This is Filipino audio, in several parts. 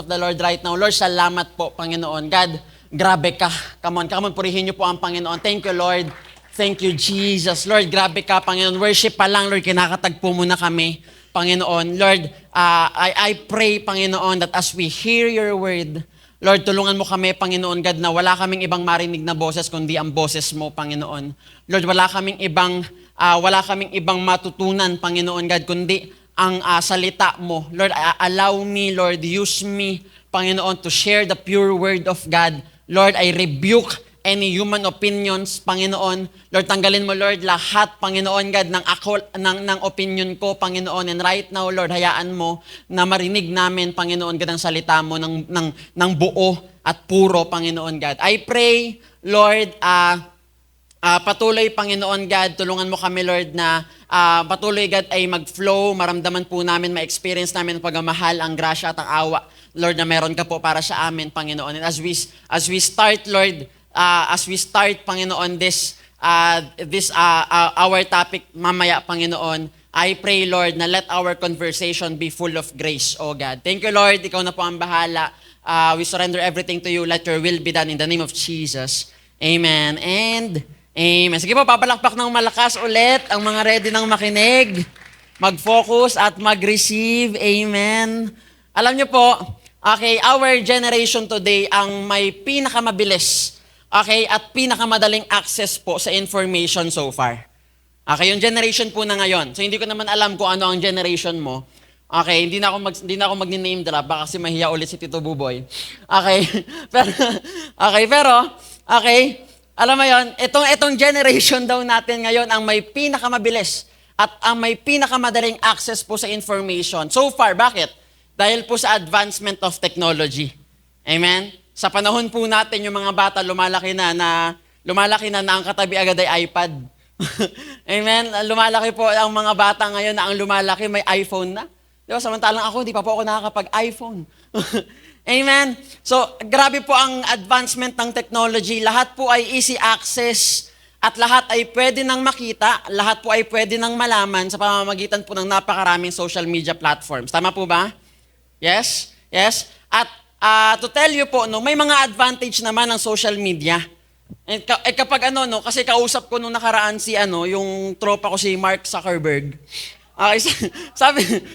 of the Lord right now. Lord, salamat po, Panginoon. God, grabe ka. Come on, purihin niyo po ang Panginoon. Thank you, Lord. Thank you, Jesus. Lord, grabe ka, Panginoon. Worship pa lang, Lord, kinakatagpo mo na kami, Panginoon. Lord, I pray, Panginoon, that as we hear your word, Lord, tulungan mo kami, Panginoon God, na wala kaming ibang marinig na boses kundi ang boses mo, Panginoon. Lord, wala kaming ibang matutunan, Panginoon God, kundi ang salita mo. Lord, allow me, Lord, use me, Panginoon, to share the pure word of God. Lord, I rebuke any human opinions, Panginoon. Lord, tanggalin mo, Lord, lahat, Panginoon God, ng opinion ko, Panginoon. And right now, Lord, hayaan mo na marinig namin, Panginoon God, ang salita mo ng buo at puro, Panginoon God. I pray, Lord, patuloy, Panginoon God, tulungan mo kami, Lord, na patuloy, God, ay mag-flow, maramdaman po namin, ma-experience namin ang pagmamahal, ang grasya at ang awa, Lord, na meron ka po para sa amin, Panginoon. And as we start, Lord, Panginoon, this our topic mamaya, Panginoon, I pray, Lord, na let our conversation be full of grace, oh God. Thank you, Lord. Ikaw na po ang bahala. We surrender everything to you. Let your will be done in the name of Jesus. Amen and amen. Sige po, papalakpak ng malakas ulit ang mga ready ng makinig, mag-focus at mag-receive. Amen. Alam niyo po, okay, our generation today ang may pinakamabilis, okay, at pinakamadaling access po sa information so far. Okay, yung generation po na ngayon. So hindi ko naman alam kung ano ang generation mo. Okay, hindi na ako mag-name drop baka kasi mahiya ulit si Tito Buboy. Okay. Pero alam mo 'yon, itong generation daw natin ngayon ang may pinakamabilis at ang may pinakamadaling access po sa information. So far, bakit? Dahil po sa advancement of technology. Amen. Sa panahon po natin, yung mga bata lumalaki na ang katabi agad ay iPad. Amen? Lumalaki po ang mga bata ngayon na ang lumalaki may iPhone na. Di ba? Samantalang ako, hindi pa po ako nakakapag-iPhone. Amen? So, grabe po ang advancement ng technology. Lahat po ay easy access at lahat ay pwede nang makita, lahat po ay pwede nang malaman sa pamamagitan po ng napakaraming social media platforms. Tama po ba? Yes? Yes? At to tell you po, no, may mga advantage naman ng social media. Kapag kasi kausap ko nung nakaraan yung tropa ko si Mark Zuckerberg. Okay,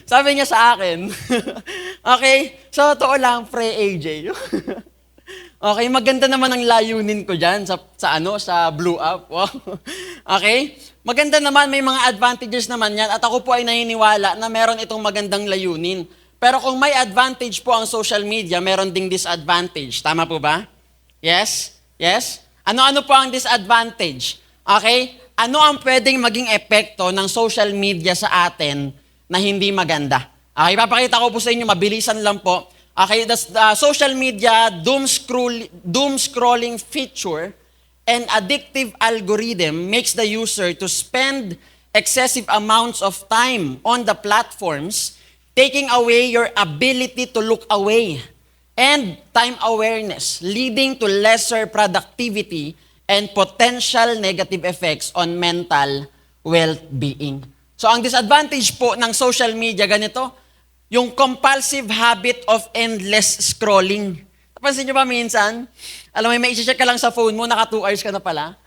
sabi niya sa akin, okay, so totoo lang, pre AJ. Okay, maganda naman ang layunin ko diyan sa Blue Up. Wow. Okay? Maganda naman, may mga advantages naman yan at ako po ay naniniwala na meron itong magandang layunin. Pero kung may advantage po ang social media, meron ding disadvantage. Tama po ba? Yes? Yes? Ano-ano po ang disadvantage? Okay? Ano ang pwedeng maging epekto ng social media sa atin na hindi maganda? Okay, papakita ko po sa inyo, mabilisan lang po. Okay, the social media doom scrolling feature and addictive algorithm makes the user to spend excessive amounts of time on the platforms, taking away your ability to look away and time awareness, leading to lesser productivity and potential negative effects on mental well-being. So ang disadvantage po ng social media, ganito, yung compulsive habit of endless scrolling. Napansin nyo ba minsan? Alam mo, may i-check ka lang sa phone mo, naka 2 hours ka na pala.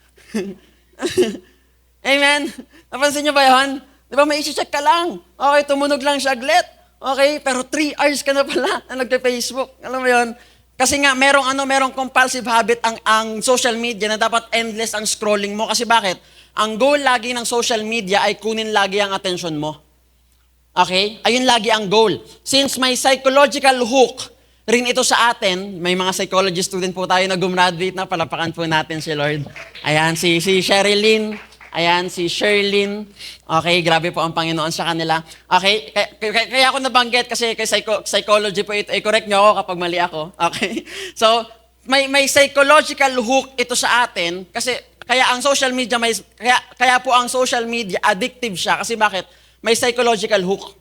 Amen? Napansin nyo ba yun? Di ba may i-check ka lang? Okay, tumunog lang siya saglit. Okay, pero 3 hours ka na pala na nagpe-Facebook. Alam mo 'yon? Kasi nga merong compulsive habit ang social media na dapat endless ang scrolling mo kasi bakit? Ang goal lagi ng social media ay kunin lagi ang attention mo. Okay? Ayun lagi ang goal. Since may psychological hook rin ito sa atin, may mga psychology student po tayo na gumraduate na, palapakan po natin si Lord. Ayan, si Sherilyn. Ayan, si Sherlyn. Okay, grabe po ang Panginoon sa kanila. Okay, kaya ako nabanggit kasi kay psychology po ito. I-correct nyo ako kapag mali ako. Okay? So, may psychological hook ito sa atin kasi kaya ang social media kaya po ang social media addictive siya kasi bakit? May psychological hook.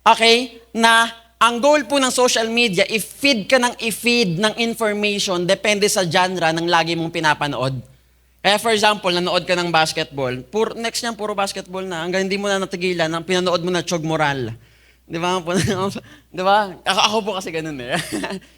Okay? Na ang goal po ng social media, i-feed ka ng i-feed ng information depende sa genre ng lagi mong pinapanood. Kaya for example, nanood ka ng basketball, next niyan puro basketball na, hanggang hindi mo na natigilan, pinanood mo na Chog Moral. Di ba? Di ba? Ako po kasi ganun eh.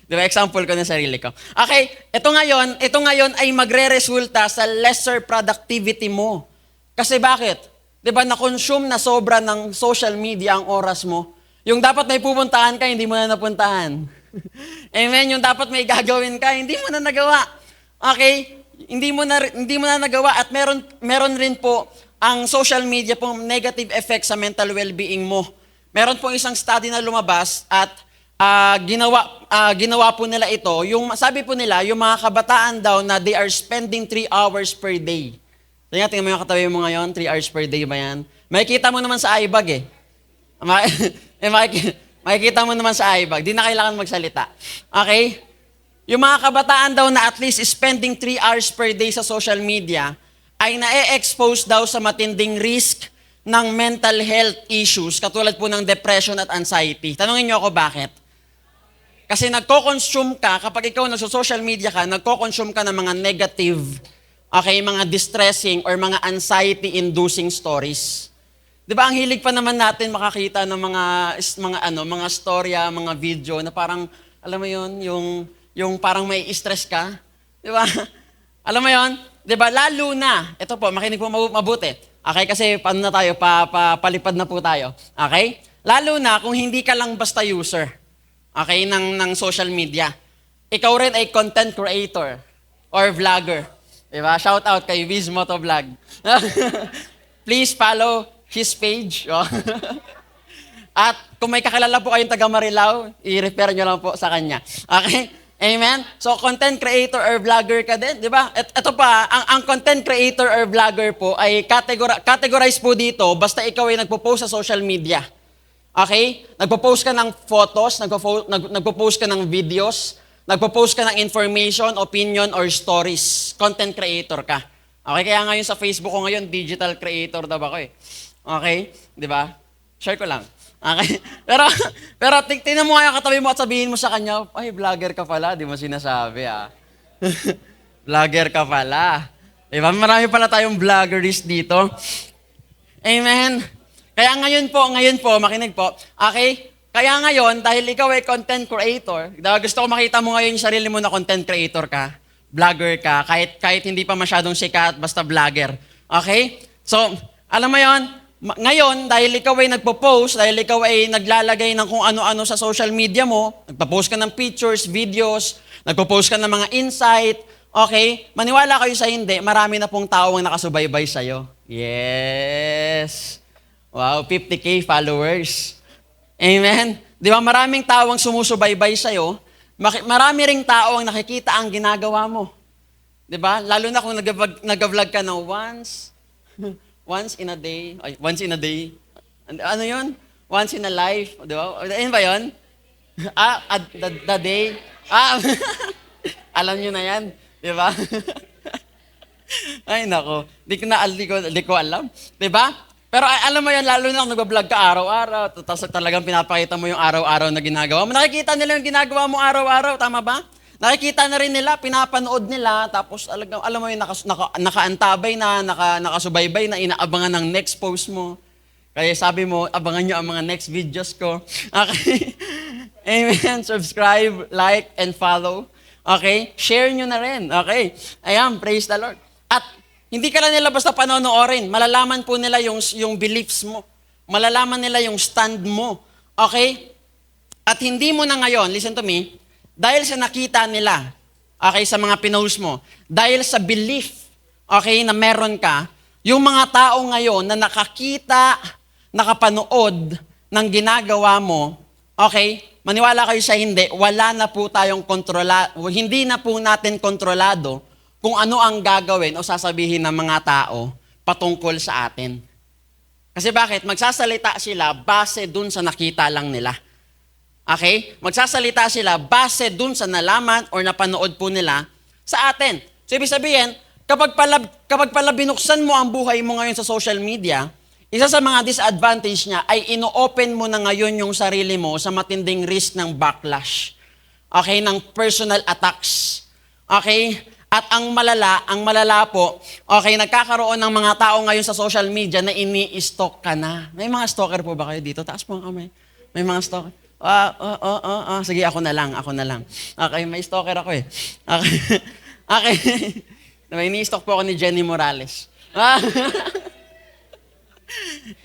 Di ba? Example ko na sarili ko. Okay, ito ngayon ay magre-resulta sa lesser productivity mo. Kasi bakit? Di ba na-consume na sobra ng social media ang oras mo? Yung dapat may pupuntahan ka, hindi mo na napuntahan. Amen? Yung dapat may gagawin ka, hindi mo na nagawa. Okay? Hindi mo na nagawa at meron rin po ang social media pong negative effect sa mental well-being mo. Meron pong isang study na lumabas at ginawa po nila ito. Sabi po nila, yung mga kabataan daw na they are spending 3 hours per day. Tingnan mo yung katabi mo ngayon, 3 hours per day ba yan? Makikita mo naman sa iBag eh. Makikita mo naman sa iBag. Di na kailangan magsalita. Okay? Yung mga kabataan daw na at least spending 3 hours per day sa social media ay na-expose daw sa matinding risk ng mental health issues katulad po ng depression at anxiety. Tanungin niyo ako bakit? Kasi nagko-consume ka, kapag ikaw nagso-social media ka, nagko-consume ka ng mga negative, okay, mga distressing or mga anxiety-inducing stories. 'Di ba ang hilig pa naman natin makakita ng mga storya, mga video na parang alam mo 'yon, yung parang may stress ka, 'di ba? Alam mo 'yon? 'Di ba lalo na, ito po, makinig po mabuti. Okay, kasi paano na tayo, palipad na po tayo. Okay? Lalo na kung hindi ka lang basta user, okay, ng social media. Ikaw rin ay content creator or vlogger. Diba? Shout out kay Viz Motovlog. Please follow his page. At kung may kakilala po kayong taga Marilao, i-refer nyo lang po sa kanya. Okay? Amen? So, content creator or vlogger ka din, di ba? Ito pa, ang content creator or vlogger po ay categorize po dito basta ikaw ay nagpo-post sa social media. Okay? Nagpo-post ka ng photos, nagpo-post ka ng videos, nagpo-post ka ng information, opinion, or stories. Content creator ka. Okay? Kaya ngayon sa Facebook ko ngayon, digital creator daw ako eh. Okay? Di ba? Share ko lang. Okay? Pero tingnan mo nga yung katabi mo at sabihin mo sa kanya, ay, vlogger ka pala, di mo sinasabi ah. Vlogger ka pala. Diba? Marami pala tayong vloggeries dito. Amen? Kaya ngayon po, makinig po, okay? Kaya ngayon, dahil ikaw ay content creator, gusto ko makita mo ngayon yung sarili mo na content creator ka, vlogger ka, kahit hindi pa masyadong sikat, basta vlogger. Okay? So, alam mo yon. Ngayon, dahil ikaw ay nagpo-post, dahil ikaw ay naglalagay ng kung ano-ano sa social media mo, nagpo-post ka ng pictures, videos, nagpo-post ka ng mga insight, okay, maniwala kayo sa hindi, marami na pong tao ang nakasubaybay sa'yo. Yes! Wow, 50K followers. Amen? Di ba, maraming tao ang sumusubaybay sa'yo, marami ring tao ang nakikita ang ginagawa mo. Di ba? Lalo na kung nag-vlog ka ng once in a day. Ano yun? Once in a life. Di ba? Ayun ba yun? The day. Alam nyo na yan. Di ba? Ay, nako. Di ko alam. Di ba? Pero alam mo yan, lalo na kung nag-vlog ka araw-araw, tapos talagang pinapakita mo yung araw-araw na ginagawa mo. Nakikita nila yung ginagawa mo araw-araw, tama ba? Nakikita na rin nila, pinapanood nila, tapos alam mo yung nakaantabay na, nakasubaybay na, inaabangan ng next post mo. Kaya sabi mo, abangan nyo ang mga next videos ko. Okay? Amen. Subscribe, like, and follow. Okay? Share nyo na rin. Okay? Ayan, praise the Lord. At hindi ka lang nila basta panonoorin. Malalaman po nila yung beliefs mo. Malalaman nila yung stand mo. Okay? At hindi mo na ngayon, listen to me, dahil sa nakita nila, okay, sa mga pinost mo, dahil sa belief, okay, na meron ka, yung mga tao ngayon na nakakita, nakapanood ng ginagawa mo, okay, maniwala kayo sa hindi, wala na po tayong hindi na po natin kontrolado kung ano ang gagawin o sasabihin ng mga tao patungkol sa atin. Kasi bakit? Magsasalita sila base dun sa nakita lang nila. Okay? Magsasalita sila base dun sa nalaman or napanood po nila sa atin. So, ibig sabihin, kapag pala binuksan mo ang buhay mo ngayon sa social media, isa sa mga disadvantage niya ay ino-open mo na ngayon yung sarili mo sa matinding risk ng backlash. Okay? Ng personal attacks. Okay? At ang malala po, okay, nagkakaroon ng mga tao ngayon sa social media na ini-stalk ka na. May mga stalker po ba kayo dito? Taas po ang kamay. May mga stalker. Sige, ako na lang. Okay, may stalker ako eh. Okay. Okay. Diba, ini-stalk po ako ni Jenny Morales.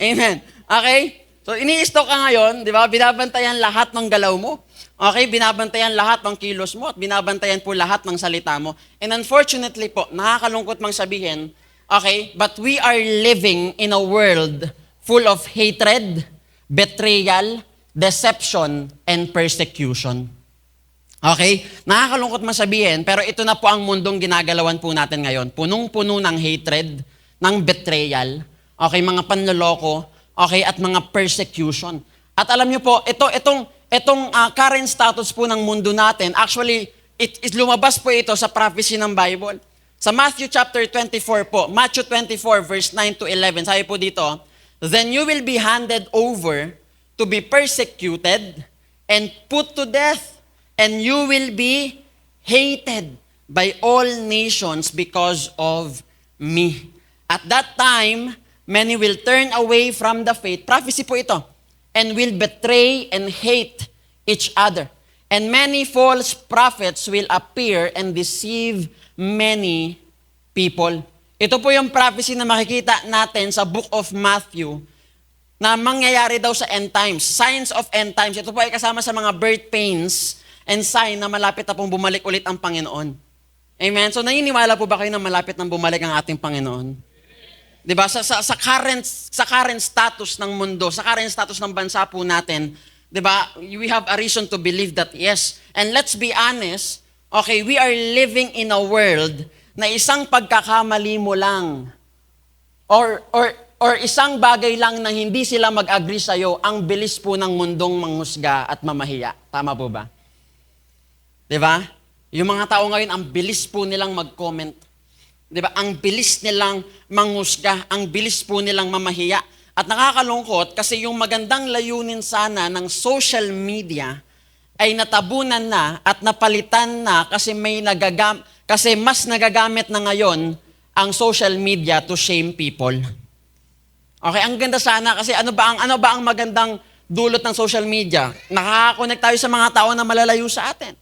Amen. Okay? So, ini-stalk ka ngayon, di ba? Binabantayan lahat ng galaw mo. Okay? Binabantayan lahat ng kilos mo at binabantayan po lahat ng salita mo. And unfortunately po, nakakalungkot mang sabihin, okay, but we are living in a world full of hatred, betrayal, deception, and persecution. Okay? Nakakalungkot masabihin, pero ito na po ang mundong ginagalawan po natin ngayon. Punong-puno ng hatred, ng betrayal, okay, mga panloloko, okay, at mga persecution. At alam niyo po, itong current status po ng mundo natin, actually, lumabas po ito sa prophecy ng Bible. Sa Matthew chapter 24 po, Matthew 24 verse 9 to 11, sabi po dito, "Then you will be handed over to be persecuted and put to death, and you will be hated by all nations because of me. At that time, many will turn away from the faith." Prophecy po ito. "And will betray and hate each other. And many false prophets will appear and deceive many people." Ito po yung prophecy na makikita natin sa book of Matthew na mangyayari daw sa end times. Signs of end times. Ito po ay kasama sa mga birth pains and sign na malapit na pong bumalik ulit ang Panginoon. Amen? So, naniniwala po ba kayo na malapit nang bumalik ang ating Panginoon? Diba? Sa current status ng mundo, sa current status ng bansa po natin, diba? We have a reason to believe that yes. And let's be honest, okay, we are living in a world na isang pagkakamali mo lang or isang bagay lang na hindi sila mag-agree sa'yo, ang bilis po ng mundong manghusga at mamahiya. Tama po ba? Diba? Yung mga tao ngayon, ang bilis po nilang mag-comment. Diba? Ang bilis nilang manghusga, ang bilis po nilang mamahiya. At nakakalungkot kasi yung magandang layunin sana ng social media ay natabunan na at napalitan na kasi kasi mas nagagamit na ngayon ang social media to shame people. Okay, ang ganda sana kasi ano ba ang magandang dulot ng social media? Nakaka-connect tayo sa mga tao na malalayo sa atin.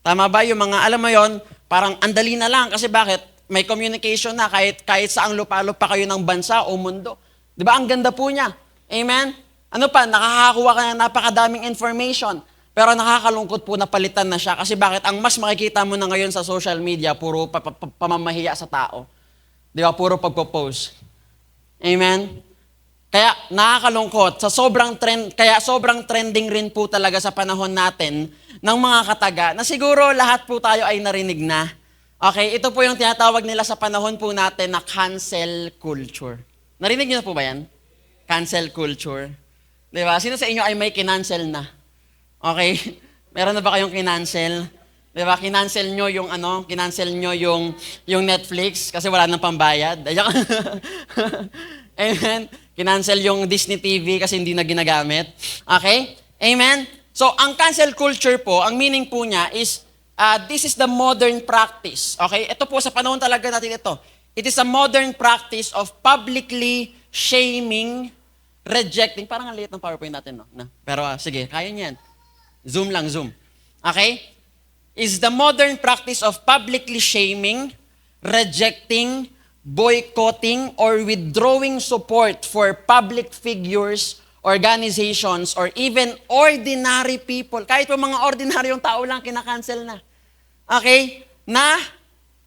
Tama ba? Yung mga, alam mo yon, parang andali na lang. Kasi bakit? May communication na kahit saang lupalop pa kayo ng bansa o mundo. Di ba? Ang ganda po niya. Amen? Ano pa? Nakakakuha ka ng napakadaming information. Pero nakakalungkot po na palitan na siya. Kasi bakit? Ang mas makikita mo na ngayon sa social media, puro pamamahiya sa tao. Di ba? Puro pagpo-post. Amen? Kaya nakakalungkot. Kaya sobrang trending rin po talaga sa panahon natin ng mga kataga na siguro lahat po tayo ay narinig na. Okay, ito po yung tinatawag nila sa panahon po natin na cancel culture. Narinig niyo na po ba yan? Cancel culture. Di ba? Sino sa inyo ay may kinancel na? Okay? Meron na ba kayong kinancel? Di ba? Kinancel nyo yung Netflix kasi wala nang pambayad. Amen? Kinancel yung Disney TV kasi hindi na ginagamit. Okay? Amen? So, ang cancel culture po, ang meaning po niya is, this is the modern practice. Okay? Ito po, sa panahon talaga natin ito. It is a modern practice of publicly shaming, rejecting. Parang ang liit ng PowerPoint natin, no? Pero sige, kaya niyan. Zoom lang, zoom. Okay? Is the modern practice of publicly shaming, rejecting, boycotting, or withdrawing support for public figures, organizations, or even ordinary people. Kahit po mga ordinaryong tao lang, kinakancel na. Okay? Na,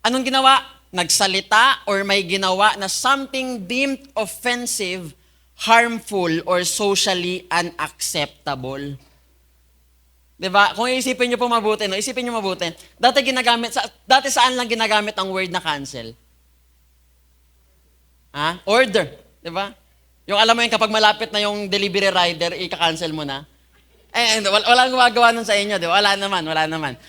anong ginawa? Nagsalita or may ginawa na something deemed offensive, harmful, or socially unacceptable. Diba? Kung isipin nyo po mabuti, no? Isipin nyo mabuti. Dati saan lang ginagamit ang word na cancel? Order. Diba? Yung alam mo yun, kapag malapit na yung delivery rider, ika-cancel mo na. Wala gumagawa nun sa inyo, di ba? Wala naman.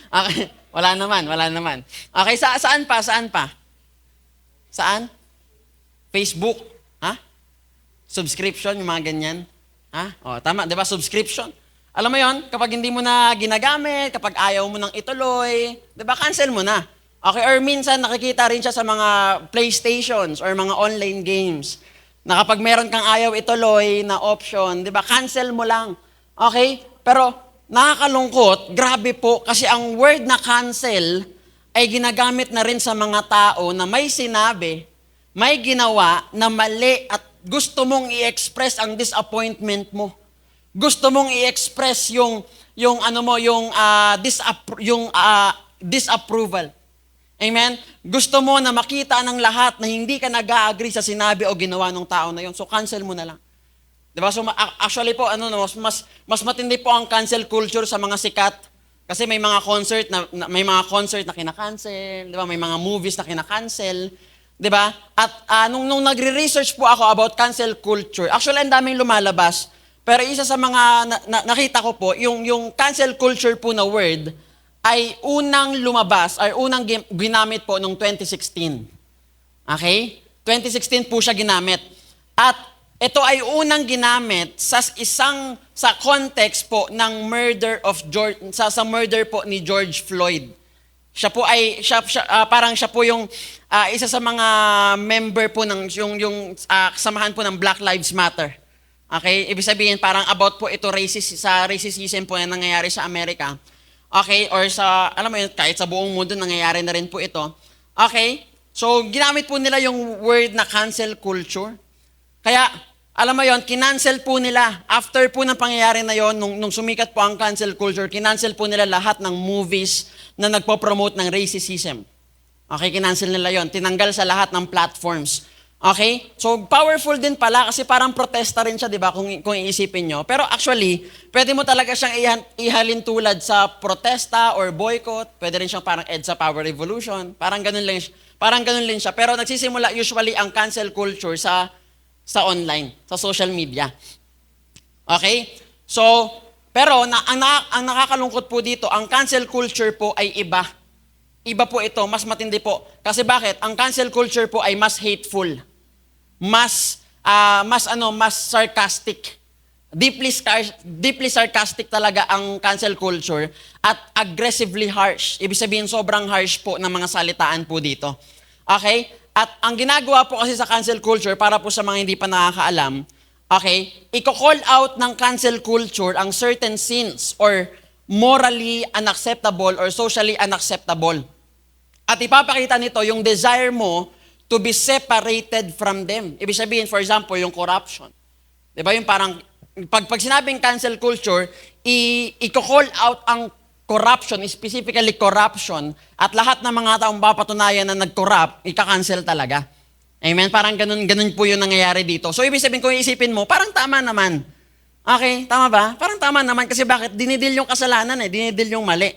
Okay, wala naman. Okay, saan pa? Saan? Facebook? Subscription, yung mga ganyan. Tama, di ba? Subscription. Alam mo yon, kapag hindi mo na ginagamit, kapag ayaw mo nang ituloy, di ba? Cancel mo na. Okay, or minsan nakikita rin siya sa mga PlayStations or mga online games na kapag meron kang ayaw ituloy na option, di ba, cancel mo lang. Okay? Pero nakakalungkot, grabe po, kasi ang word na cancel ay ginagamit na rin sa mga tao na may sinabi, may ginawa na mali at gusto mong i-express ang disappointment mo. Gusto mong i-express yung ano mo, yung disapproval. Amen? Gusto mo na makita ng lahat na hindi ka nag-agree sa sinabi o ginawa ng tao na yun. So cancel mo na lang. Diba? So actually po, mas matindi po ang cancel culture sa mga sikat. Kasi may mga concert na kina-cancel, 'di ba? May mga movies na kina-cancel, 'di ba? At nung nagre-research po ako about cancel culture, actually ang daming lumalabas. Pero isa sa mga nakita ko po, yung cancel culture po na word ay unang lumabas, or unang ginamit po noong 2016. Okay? 2016 po siya ginamit. At ito ay unang ginamit sa context po ng murder of sa murder po ni George Floyd. Siya po ay parang siya po yung isa sa mga member po ng yung samahan po ng Black Lives Matter. Okay? Ibig sabihin parang about po ito racism po na nangyayari sa Amerika. Okay? Or alam mo yun, kahit sa buong mundo nangyayari na rin po ito. Okay? So, ginamit po nila yung word na cancel culture. Kaya, alam mo yon, kinancel po nila. After po ng pangyayari na yon, nung sumikat po ang cancel culture, kinancel po nila lahat ng movies na nagpo-promote ng racism. Okay, kinancel nila yon. Tinanggal sa lahat ng platforms. Okay? So, powerful din pala kasi parang protesta rin siya, di ba, kung iisipin nyo. Pero actually, pwede mo talaga siyang ihalin tulad sa protesta or boycott. Pwede rin siyang parang EDSA Power Revolution. Parang ganun lang siya. Pero nagsisimula usually ang cancel culture sa online, sa social media. Okay? So, pero ang nakakalungkot po dito, ang cancel culture po ay iba. Iba po ito, mas matindi po. Kasi bakit? Ang cancel culture po ay mas hateful. Mas sarcastic. Deeply sarcastic talaga ang cancel culture at aggressively harsh. Ibig sabihin, sobrang harsh po ng mga salitaan po dito. Okay? At ang ginagawa po kasi sa cancel culture, para po sa mga hindi pa nakakaalam, okay, i-call out ng cancel culture ang certain sins or morally unacceptable or socially unacceptable. At ipapakita nito yung desire mo to be separated from them. Ibig sabihin, for example, yung corruption. Di ba? Yung parang, pag sinabing cancel culture, i-call out ang corruption, specifically corruption, at lahat ng mga taong papatunayan na nag-corrupt, ika-cancel talaga. Amen? Parang ganun po yung nangyayari dito. So, ibig sabihin, kung iisipin mo, parang tama naman. Okay? Tama ba? Parang tama naman kasi bakit? Dinidil yung kasalanan dinidil yung mali.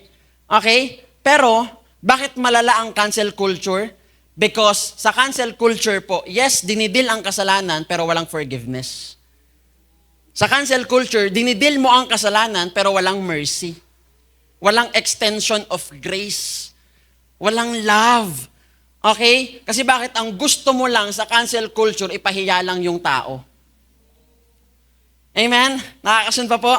Okay? Pero, bakit malala ang cancel culture? Because sa cancel culture po, yes, dinidil ang kasalanan pero walang forgiveness. Sa cancel culture, dinidil mo ang kasalanan pero walang mercy. Walang extension of grace. Walang love. Okay? Kasi bakit ang gusto mo lang sa cancel culture, ipahiya lang yung tao. Amen? Nakakasun pa po?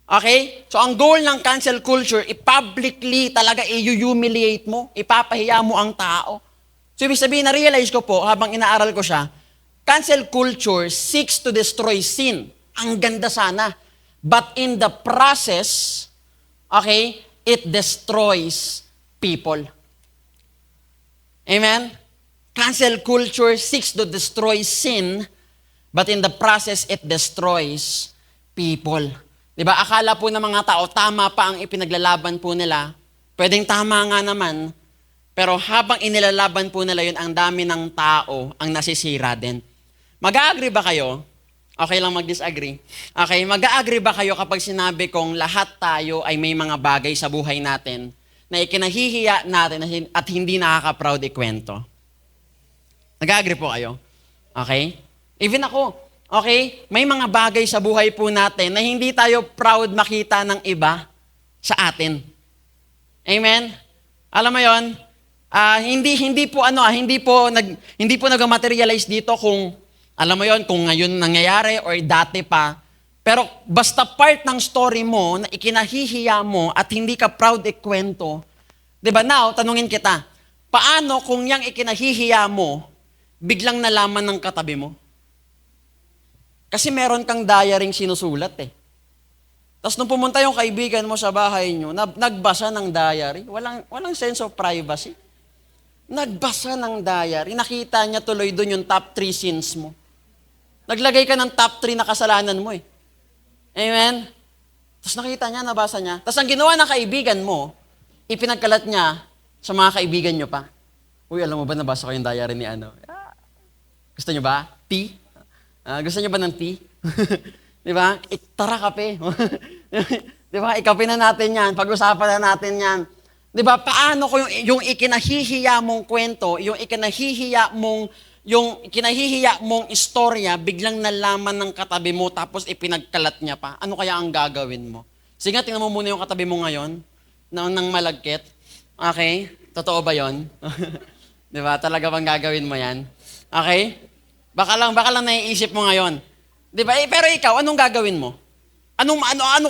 Okay? So ang goal ng cancel culture, i-publicly talaga i-humiliate mo, ipapahiya mo ang tao. So ibig sabihin, na-realize ko po, habang inaaral ko siya, cancel culture seeks to destroy sin. Ang ganda sana. But in the process, okay, it destroys people. Amen? Cancel culture seeks to destroy sin, but in the process, it destroys people. Diba? Akala po ng mga tao, tama pa ang ipinaglalaban po nila. Pwedeng tama nga naman, pero habang inilalaban po nila yun, ang dami ng tao ang nasisira din. Mag-a-agree ba kayo? Okay lang mag-disagree. Okay, mag-a-agree ba kayo kapag sinabi kong lahat tayo ay may mga bagay sa buhay natin na ikinahihiya natin at hindi nakaka-proud ikwento? Mag-a-agree po kayo? Okay? Even ako. Okay? May mga bagay sa buhay po natin na hindi tayo proud makita ng iba sa atin. Amen? Alam mo yon? Hindi po nag-materialize dito kung alam mo yon, kung ngayon nangyayari or dati pa. Pero basta part ng story mo na ikinahihiya mo at hindi ka proud ikwento, 'di ba? Now, tanungin kita, paano kung yang ikinahihiya mo biglang nalaman ng katabi mo? Kasi meron kang diary sinusulat eh. Tapos nung pumunta yung kaibigan mo sa bahay nyo, nagbasa ng diary, walang sense of privacy. Nagbasa ng diary, nakita niya tuloy doon yung top 3 sins mo. Naglagay ka ng top 3 na kasalanan mo eh. Amen? Tapos nakita niya, nabasa niya. Tapos ang ginawa ng kaibigan mo, ipinagkalat niya sa mga kaibigan niyo pa. Uy, alam mo ba, nabasa ko yung diary ni ano? Gusto niyo ba? Tea? Gusto niyo ba ng tea? Di ba? Tara, kape. Di ba? Ikape na natin yan. Pag-usapan na natin yan. Di ba? Paano ko yung ikinahihiya mong kwento, yung ikinahihiya mong istorya, biglang nalaman ng katabi mo, tapos ipinagkalat niya pa. Ano kaya ang gagawin mo? Sige nga, tingnan mo muna yung katabi mo ngayon, nang malagkit. Okay? Totoo ba yon? Di ba? Talaga bang gagawin mo yan? Okay? Baka lang naiisip mo ngayon. Di ba? Pero ikaw, anong gagawin mo? Ano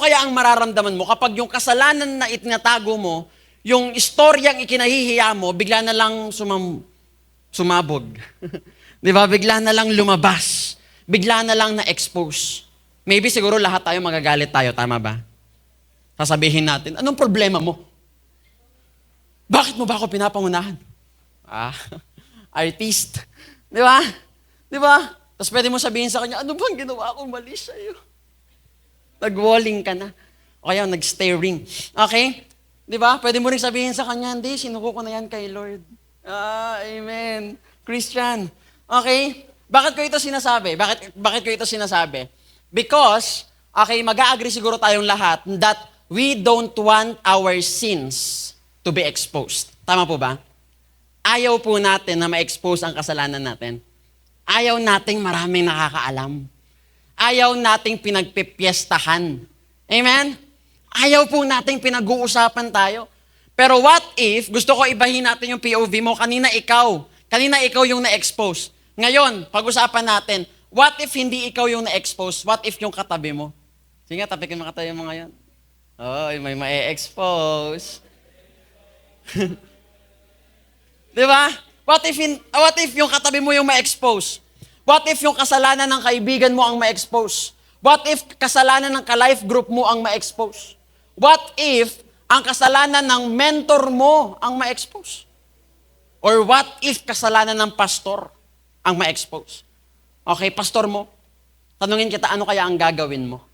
kaya ang mararamdaman mo kapag yung kasalanan na itinatago mo, yung istoryang ikinahihiya mo, bigla na lang sumabog. Di ba? Bigla na lang lumabas. Bigla na lang na-expose. Maybe siguro lahat tayo magagalit tayo, tama ba? Sasabihin natin, anong problema mo? Bakit mo ba ako pinapangunahan? Artist. Di ba? Di ba? Tapos pwede mo sabihin sa kanya, ano bang ginawa ko mali sa'yo? Nag-walling ka na. O kaya nag-staring. Okay? Di ba? Pwede mo rin sabihin sa kanya, hindi, sinuko ko na yan kay Lord. Amen. Christian. Okay? Bakit ko ito sinasabi? Bakit ko ito sinasabi? Because, okay, mag-a-agree siguro tayong lahat that we don't want our sins to be exposed. Tama po ba? Ayaw po natin na ma-expose ang kasalanan natin. Ayaw nating maraming nakakaalam. Ayaw nating pinagpipiestahan. Amen? Ayaw po nating pinag-uusapan tayo. Pero what if, gusto ko ibahin natin yung POV mo, kanina ikaw yung na-expose. Ngayon, pag-usapan natin, what if hindi ikaw yung na-expose? What if yung katabi mo? Sige nga, tapikin mo katabi mo ngayon. May ma-expose. Di ba? What if yung katabi mo yung ma-expose? What if yung kasalanan ng kaibigan mo ang ma-expose? What if kasalanan ng ka-life group mo ang ma-expose? What if ang kasalanan ng mentor mo ang ma-expose? Or what if kasalanan ng pastor ang ma-expose? Okay, pastor mo, tanungin kita, ano kaya ang gagawin mo?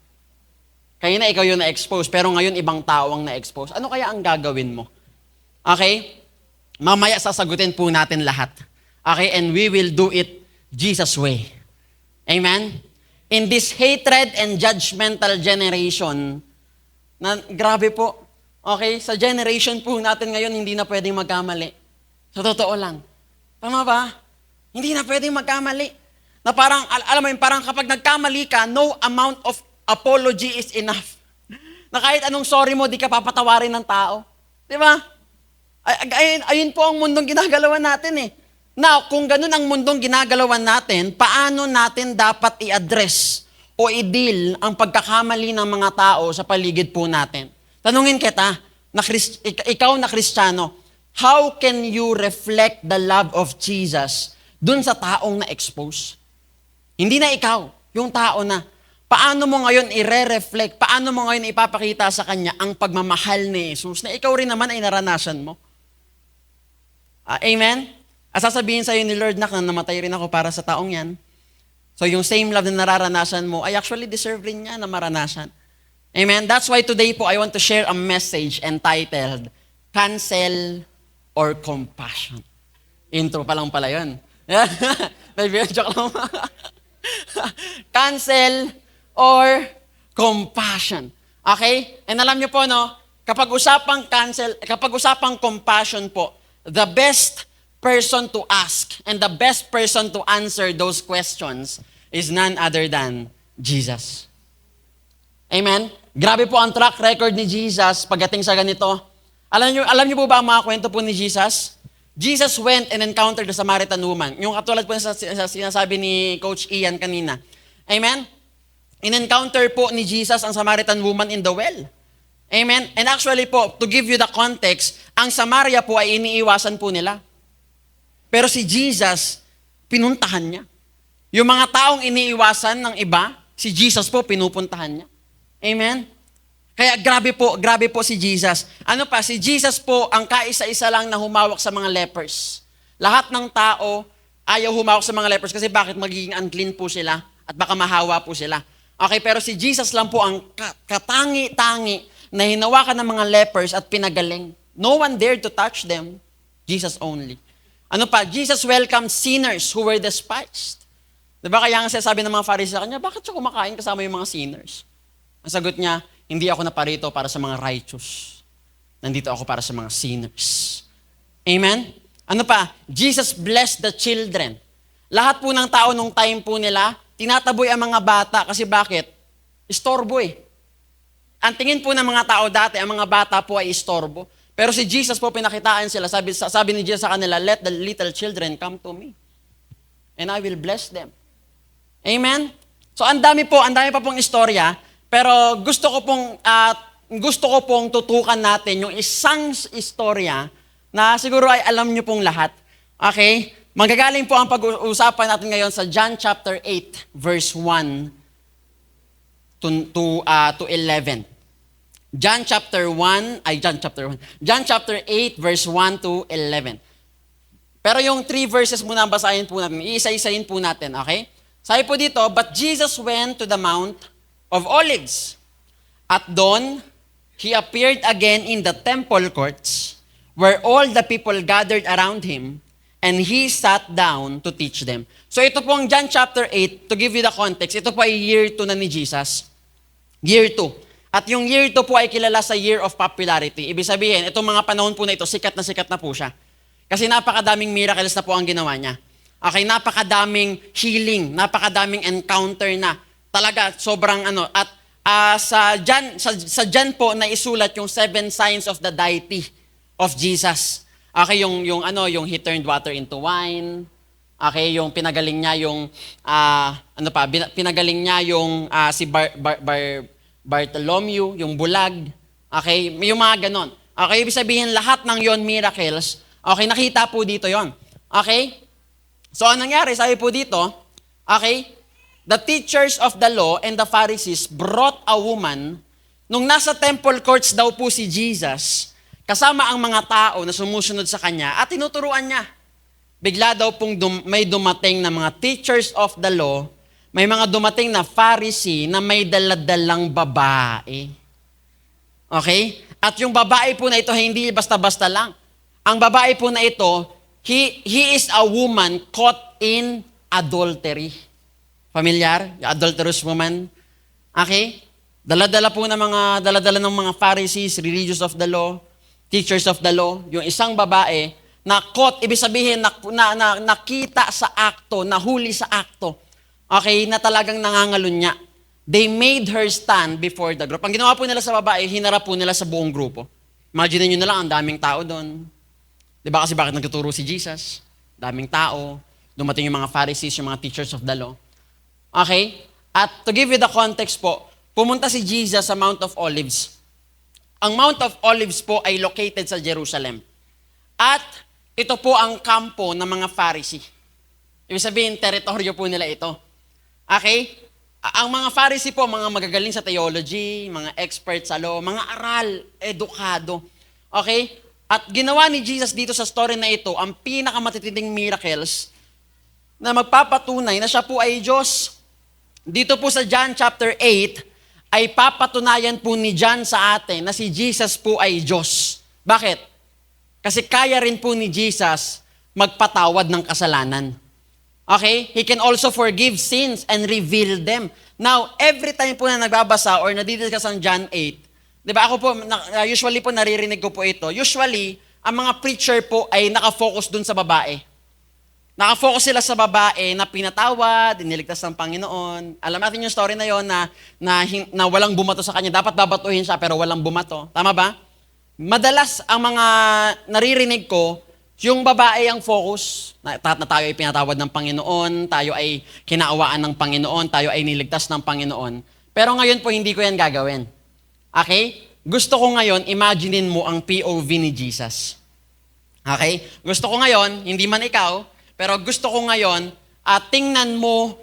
Kaya na ikaw yung na-expose, pero ngayon ibang tao ang na-expose. Ano kaya ang gagawin mo? Okay? Mamaya sasagutin po natin lahat. Okay? And we will do it Jesus' way. Amen? In this hatred and judgmental generation, grabe po. Okay? Sa generation po natin ngayon, hindi na pwedeng magkamali. Sa totoo lang. Tama ba? Hindi na pwedeng magkamali. Na parang, alam mo yun, parang kapag nagkamali ka, no amount of apology is enough. Na kahit anong sorry mo, di ka papatawarin ng tao. Di ba? Ayun po ang mundong ginagalawan natin eh. Now, kung ganun ang mundong ginagalawan natin, paano natin dapat i-address o i-deal ang pagkakamali ng mga tao sa paligid po natin? Tanungin kita, ikaw na Kristiyano, how can you reflect the love of Jesus dun sa taong na-expose? Hindi na ikaw, yung tao na. Paano mo ngayon i-reflect, paano mo ngayon ipapakita sa kanya ang pagmamahal ni Jesus na ikaw rin naman ay naranasan mo? Amen? At sasabihin sa'yo ni Lord na namatay rin ako para sa taong yan. So yung same love na nararanasan mo, ay actually deserve rin niya na maranasan. Amen? That's why today po I want to share a message entitled, Cancel or Compassion. Intro pa lang pala yun. Maybe joke lang. Cancel or compassion. Okay? And alam niyo po, no, kapag usapang compassion po, the best person to ask and the best person to answer those questions is none other than Jesus. Amen? Grabe po ang track record ni Jesus pagdating sa ganito. Alam niyo po ba ang mga kwento po ni Jesus? Jesus went and encountered the Samaritan woman. Yung katulad po sa sinasabi ni Coach Ian kanina. Amen? In-encounter po ni Jesus ang Samaritan woman in the well. Amen? And actually po, to give you the context, ang Samaria po ay iniiwasan po nila. Pero si Jesus, pinuntahan niya. Yung mga taong iniiwasan ng iba, si Jesus po pinupuntahan niya. Amen? Kaya grabe po si Jesus. Ano pa, si Jesus po ang kaisa-isa lang na humawak sa mga lepers. Lahat ng tao ayaw humawak sa mga lepers kasi bakit magiging unclean po sila at baka mahawa po sila. Okay, pero si Jesus lang po ang katangi-tangi na hinawakan ng mga lepers at pinagaling. No one dared to touch them. Jesus only. Ano pa, Jesus welcomed sinners who were despised. Diba kaya nga sabi ng mga Pharisee sa kanya, bakit siya kumakain kasama yung mga sinners? Ang sagot niya, hindi ako naparito para sa mga righteous. Nandito ako para sa mga sinners. Amen? Ano pa? Jesus blessed the children. Lahat po ng tao nung time po nila, tinataboy ang mga bata kasi bakit? Istorbo eh. Ang tingin po ng mga tao dati, ang mga bata po ay istorbo. Pero si Jesus po pinakitaan sila, sabi ni Jesus sa kanila, let the little children come to me. And I will bless them. Amen? So ang dami pa pong istorya, pero gusto ko pong tutukan natin yung isang istorya na siguro ay alam niyo pong lahat. Okay? Manggagaling po ang pag-uusapan natin ngayon sa John chapter 8 verse 1 to 11. John chapter 8 verse 1 to 11. Pero yung 3 verses muna basahin po natin, iisa-isahin po natin, okay? Sabi po dito, but Jesus went to the Mount of Olives. At doon, he appeared again in the temple courts where all the people gathered around him and he sat down to teach them. So ito po ang John chapter 8, to give you the context, ito po ay year 2 na ni Jesus. Year 2. At yung year 2 po ay kilala sa year of popularity. Ibig sabihin, itong mga panahon po na ito, sikat na po siya. Kasi napakadaming miracles na po ang ginawa niya. Okay, napakadaming healing, napakadaming encounter na. Talaga, sobrang at sa John po na isulat yung 7 signs of the deity of Jesus. Okay, yung he turned water into wine. Okay, yung pinagaling niya yung pinagaling niya yung si Bartholomew, yung bulag. Okay, yung mga ganon. Okay, ibig sabihin lahat ng yon miracles. Okay, nakita po dito yon. Okay? So anong nangyari? Sabi po dito, okay, the teachers of the law and the Pharisees brought a woman, nung nasa temple courts daw po si Jesus, kasama ang mga tao na sumusunod sa kanya at tinuturuan niya. Bigla daw pong may dumating na mga teachers of the law, may mga dumating na Pharisee na may daladalang babae. Okay? At yung babae po na ito, hindi basta-basta lang. Ang babae po na ito, he is a woman caught in adultery. Familiar? Yung adulterous woman. Okay? Daladala ng mga Pharisees, religious of the law, teachers of the law, yung isang babae na caught, ibig sabihin na nakita sa akto, nahuli sa akto. Okay, na talagang nangangalunya. They made her stand before the group. Ang ginawa po nila sa babae, hinarap po nila sa buong grupo. Imagine niyo na lang, ang daming tao doon. Diba kasi bakit nagtuturo si Jesus? Daming tao. Dumating yung mga Pharisees, yung mga teachers of the law. Okay? At to give you the context po, pumunta si Jesus sa Mount of Olives. Ang Mount of Olives po ay located sa Jerusalem. At ito po ang kampo ng mga Pharisee. Ibig sabihin, teritoryo po nila ito. Okay? Ang mga Pharisee po, mga magagaling sa theology, mga experts sa law, mga aral, edukado. Okay? At ginawa ni Jesus dito sa story na ito, ang pinakamatitinding miracles na magpapatunay na siya po ay Diyos. Dito po sa John chapter 8, ay papatunayan po ni John sa atin na si Jesus po ay Diyos. Bakit? Kasi kaya rin po ni Jesus magpatawad ng kasalanan. Okay? He can also forgive sins and reveal them. Now, every time po na nagbabasa or nadidiscuss ang John 8, di ba ako po, usually po naririnig ko po ito, usually, ang mga preacher po ay nakafocus dun sa babae. Nakafocus sila sa babae na pinatawad, iniligtas ng Panginoon. Alam natin yung story na yon na walang bumato sa kanya. Dapat babatuhin siya pero walang bumato. Tama ba? Madalas ang mga naririnig ko, yung babae ang focus, na tayo ay pinatawad ng Panginoon, tayo ay kinaawaan ng Panginoon, tayo ay niligtas ng Panginoon. Pero ngayon po, hindi ko yan gagawin. Okay? Gusto ko ngayon, imaginein mo ang POV ni Jesus. Okay? Gusto ko ngayon, hindi man ikaw, pero gusto ko ngayon, tingnan mo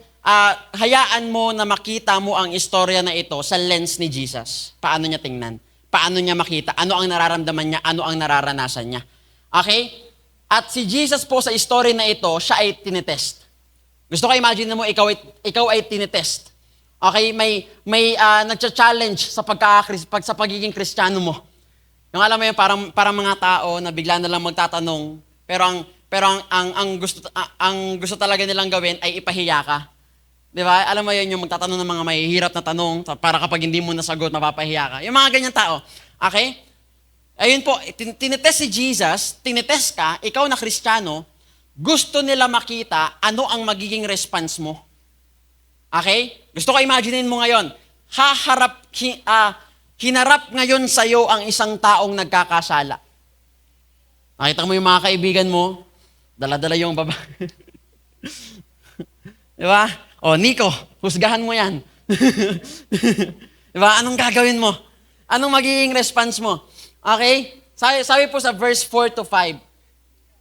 hayaan mo na makita mo ang istorya na ito sa lens ni Jesus. Paano niya tingnan? Paano niya makita? Ano ang nararamdaman niya? Ano ang nararanasan niya? Okay? At si Jesus po sa story na ito, siya ay tinetest. Gusto ko imagine mo, ikaw ay tinetest. Okay? May nagcha-challenge sa sa pagiging Kristiyano mo. Yung alam mo yun, parang mga tao na bigla na lang magtatanong, ang gusto talaga nilang gawin ay ipahiya ka. Di ba? Alam mo yun, yung magtatanong ng mga mahihirap na tanong para kapag hindi mo nasagot, mapapahiya ka. Yung mga ganyan tao. Okay? Ayun po, tinetest si Jesus, tinetest ka, ikaw na Kristiyano, gusto nila makita ano ang magiging response mo. Okay? Gusto ko imaginein mo ngayon, hinarap ngayon sa'yo ang isang taong nagkakasala. Nakita mo yung mga kaibigan mo, dala-dala yung baba. Di ba? O, Nico, husgahan mo yan. Di ba? Anong gagawin mo? Anong magiging response mo? Okay? Sabi po sa verse 4 to 5,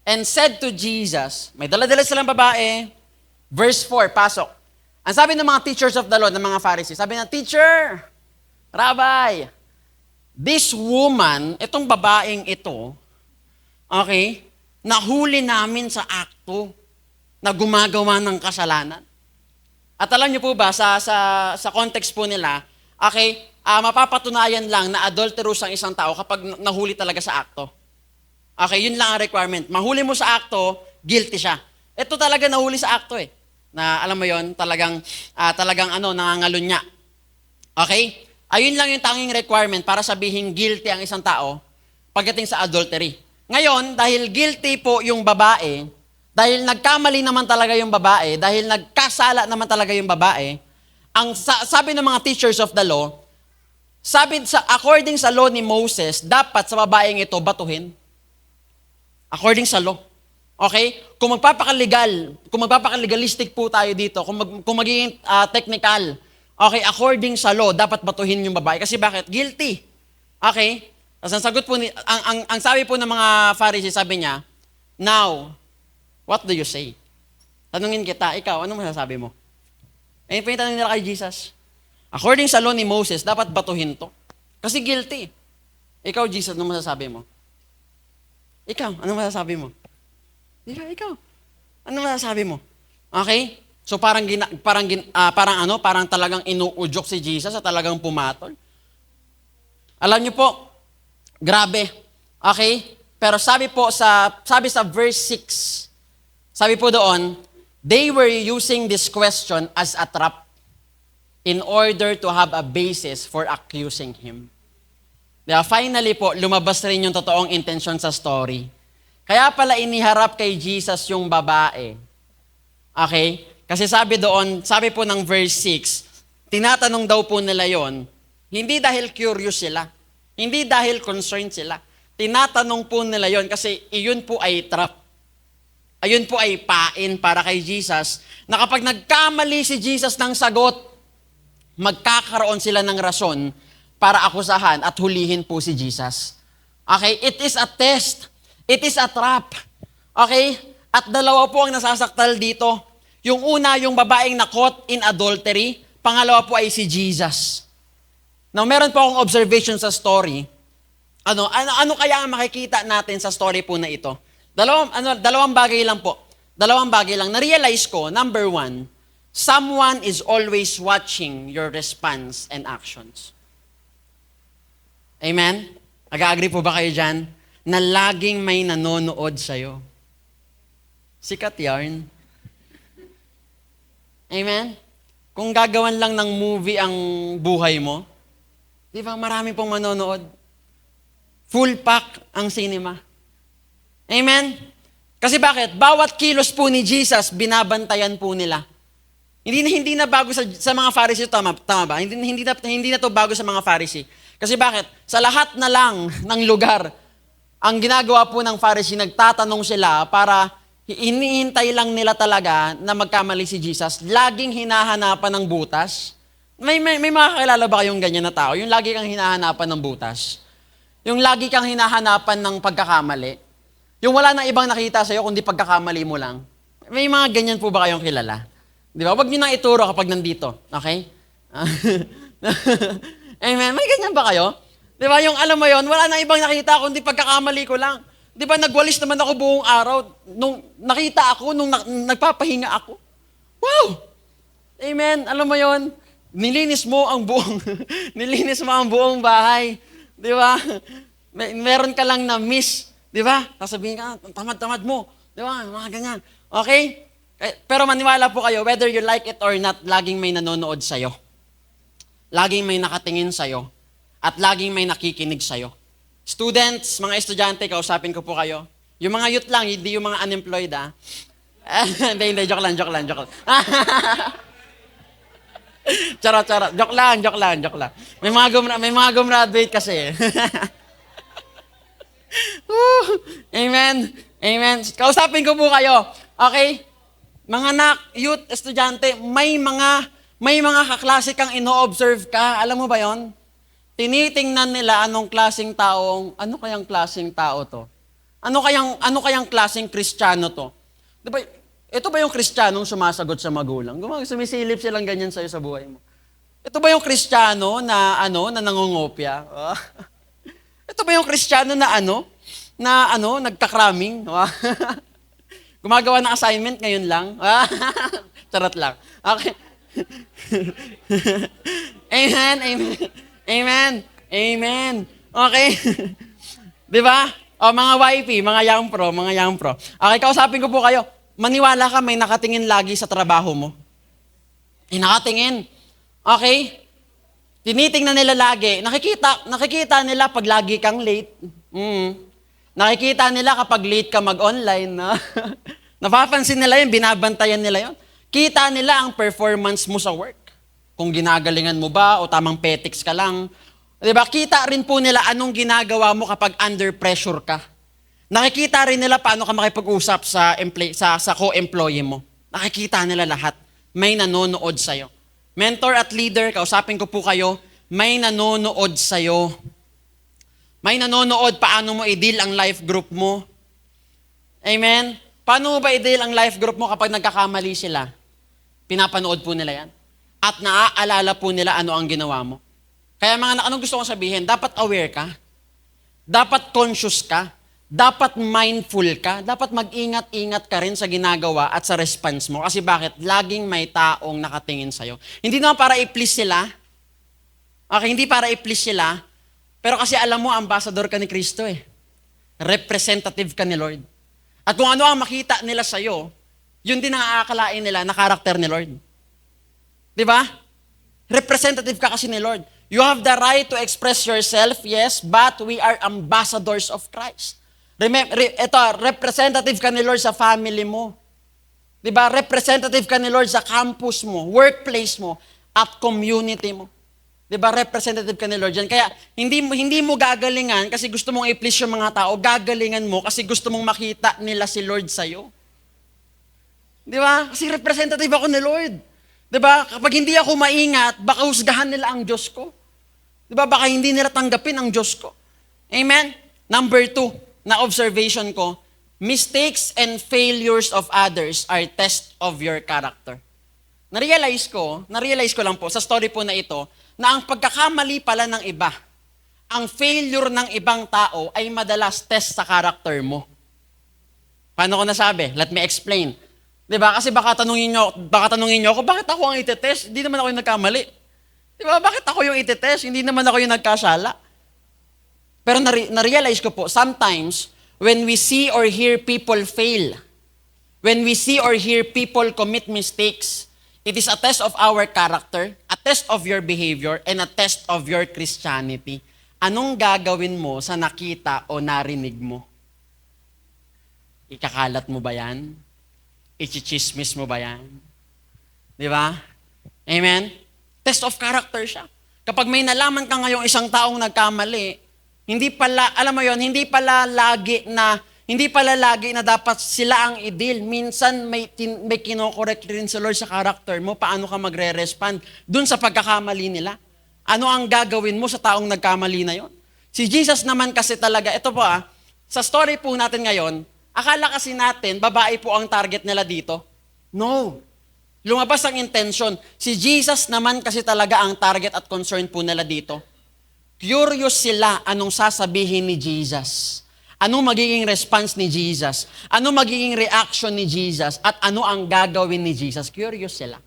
and said to Jesus, may dala-dala silang babae, verse 4, pasok. Ang sabi ng mga teachers of the law, ng mga Pharisees, sabi na, Teacher, Rabbi, this woman, itong babaeng ito, okay, nahuli namin sa akto na gumagawa ng kasalanan. At alam niyo po ba, sa context po nila, okay, mapapatunayan lang na adulterous ang isang tao kapag nahuli talaga sa akto. Okay, yun lang ang requirement. Mahuli mo sa akto, guilty siya. Ito talaga nahuli sa akto eh. Na alam mo yon, talagang nangangalunya. Okay? Ayun lang yung tanging requirement para sabihin guilty ang isang tao pagdating sa adultery. Ngayon, dahil guilty po yung babae, dahil nagkamali naman talaga yung babae, dahil nagkasala naman talaga yung babae, ang sabi ng mga teachers of the law, according sa law ni Moses, dapat sa babaeng ito batuhin. According sa law. Okay? Kung magpapakalegalistic po tayo dito, kung magiging technical, okay, according sa law, dapat batuhin yung babae. Kasi bakit? Guilty. Okay? Ang sagot po ang sabi po ng mga Pharisees, sabi niya, now, what do you say? Tanungin kita, ikaw, ano masasabi mo? Ayun po yung tanong nila kay Jesus. According sa law ni Moses, dapat batuhin to. Kasi guilty. Ikaw, Jesus, ano masasabi mo? Ikaw, ano masasabi mo? Ikaw, ano masasabi mo? Okay? So parang talagang inuudyok si Jesus at talagang pumatol. Alam niyo po, grabe. Okay? Pero sabi sa verse 6, sabi po doon, they were using this question as a trap in order to have a basis for accusing him. Finally po, lumabas rin yung totoong intention sa story. Kaya pala iniharap kay Jesus yung babae. Okay? Kasi sabi po ng verse 6, tinatanong daw po nila yon, hindi dahil curious sila, hindi dahil concerned sila. Tinatanong po nila yon kasi iyon po ay trap. Ayun po ay pain para kay Jesus, na kapag nagkamali si Jesus ng sagot, magkakaroon sila ng rason para akusahan at hulihin po si Jesus. Okay? It is a test. It is a trap. Okay? At dalawa po ang nasasaktal dito. Yung una, yung babaeng na-caught in adultery. Pangalawa po ay si Jesus. Now, meron po akong observation sa story. Ano kaya ang makikita natin sa story po na ito? Dalawang bagay lang po. Dalawang bagay lang. Na-realize ko, number 1, someone is always watching your response and actions. Amen? Nag-agree po ba kayo dyan? Na laging may nanonood sa'yo. Sikat yarn. Amen? Kung gagawan lang ng movie ang buhay mo, di ba marami pong manonood? Full pack ang cinema. Amen? Kasi bakit? Bawat kilos po ni Jesus, binabantayan po nila. Hindi na bago sa mga Pharisee, tama ba? Hindi na to bago sa mga Pharisee. Kasi bakit? Sa lahat na lang ng lugar, ang ginagawa po ng Pharisee, nagtatanong sila para hinihintay lang nila talaga na magkamali si Jesus. Laging hinahanapan ng butas. May mga kakilala ba kayong ganyan na tao? Yung lagi kang hinahanapan ng butas. Yung lagi kang hinahanapan ng pagkakamali. Yung wala nang ibang nakita sa'yo kundi pagkakamali mo lang. May mga ganyan po ba kayong kilala? Di ba? Huwag niyo nang ituro kapag nandito. Okay? Amen. May ganyan ba kayo? Di ba? Yung alam mo yon, wala na ibang nakita kundi pagkakamali ko lang. Di ba? Nagwalis naman ako buong araw. Nung nakita ako, nung nagpapahinga ako. Wow! Amen. Alam mo yon, nilinis mo ang buong, nilinis mo ang buong bahay. Di ba? Meron ka lang na miss. Di ba? Sasabihin ka, tamad-tamad mo. Di ba? Mga ganyan. Okay? Pero maniwala po kayo, whether you like it or not, laging may nanonood sa'yo. Laging may nakatingin sa'yo. At laging may nakikinig sa'yo. Students, mga estudyante, kausapin ko po kayo. Yung mga youth lang, hindi yung mga unemployed, ha? Hindi, joke lang. Charot. Joke lang. May mga gumraduate kasi. Amen. Kausapin ko po kayo. Okay? Mga youth, estudyante, may mga kaklase kang ino-observe ka. Alam mo ba yon? Tinitingnan nila ano kayang klaseng tao to? Ano kayang klaseng Kristiyano to? Diba, ito ba yung Kristiyanong sumasagot sa magulang? Sumisilip silang ganyan sa'yo sa buhay mo. Ito ba yung Kristiyano na nangungopia? Ito ba yung Kristiyano na nagkakraming? Gumagawa ng assignment ngayon lang? Charot lang. Okay. Amen. Okay. Di ba? O, mga YP, mga young pro. Okay, kausapin ko po kayo. Maniwala ka, may nakatingin lagi sa trabaho mo. May nakatingin. Okay? Tinitingnan nila lagi. Nakikita nila pag lagi kang late. Nakikita nila kapag late ka mag-online. No? Napapansin nila yun, binabantayan nila yun. Kita nila ang performance mo sa work. Kung ginagalingan mo ba o tamang petics ka lang. Diba? Kita rin po nila anong ginagawa mo kapag under pressure ka. Nakikita rin nila paano ka makipag-usap sa co-employee mo. Nakikita nila lahat. May nanonood sa'yo. Mentor at leader, kausapin ko po kayo, may nanonood sa'yo. May nanonood paano mo i-deal ang life group mo. Amen? Paano mo ba i-deal ang life group mo kapag nagkakamali sila? Pinapanood po nila yan. At naaalala po nila ano ang ginawa mo. Kaya mga anong gusto kong sabihin? Dapat aware ka. Dapat conscious ka. Dapat mindful ka. Dapat mag-ingat-ingat ka rin sa ginagawa at sa response mo. Kasi bakit? Laging may taong nakatingin sa'yo. Hindi naman para i-please sila. Okay, hindi para i-please sila. Pero kasi alam mo, ambassador ka ni Kristo eh. Representative ka ni Lord. At kung ano ang makita nila sa'yo, yun din ang aakalain nila na karakter ni Lord. Di ba? Representative ka kasi ni Lord. You have the right to express yourself, yes, but we are ambassadors of Christ. Ito, representative ka ni Lord sa family mo. Di ba? Representative ka ni Lord sa campus mo, workplace mo, at community mo. Di ba? Representative ka ni Lord dyan. Kaya, hindi mo gagalingan kasi gusto mong i-please yung mga tao. Gagalingan mo kasi gusto mong makita nila si Lord sa'yo. Di ba? Kasi representative ako ni Lord. Di ba? Kapag hindi ako maingat, baka husgahan nila ang Diyos ko. Di ba? Baka hindi nila tanggapin ang Diyos ko. Amen? Number 2, na observation ko, mistakes and failures of others are test of your character. Narealize ko lang po, sa story po na ito, na ang pagkakamali pala ng iba, ang failure ng ibang tao ay madalas test sa character mo. Paano ko nasabi? Let me explain. Diba? Kasi baka tanungin nyo ako, bakit ako ang itetest? Hindi naman ako yung nagkamali. Diba? Bakit ako yung itetest? Hindi naman ako yung nagkasala. Pero na-realize ko po, sometimes, when we see or hear people fail, when we see or hear people commit mistakes, it is a test of our character, a test of your behavior, and a test of your Christianity. Anong gagawin mo sa nakita o narinig mo? Ikakalat mo ba yan? Ichichismis mo ba yan? Di ba? Amen? Test of character siya. Kapag may nalaman ka ngayong isang taong nagkamali, hindi pala lagi na dapat sila ang i-deal. Minsan may kinokorek rin sa Lord sa character mo, paano ka magre-respond dun sa pagkakamali nila. Ano ang gagawin mo sa taong nagkamali na yon? Si Jesus naman kasi talaga, ito po sa story po natin ngayon, akala kasi natin, babae po ang target nila dito. No. Lumabas ang intention. Si Jesus naman kasi talaga ang target at concern po nila dito. Curious sila anong sasabihin ni Jesus. Anong magiging response ni Jesus? Ano magiging reaction ni Jesus? At ano ang gagawin ni Jesus? Curious sila.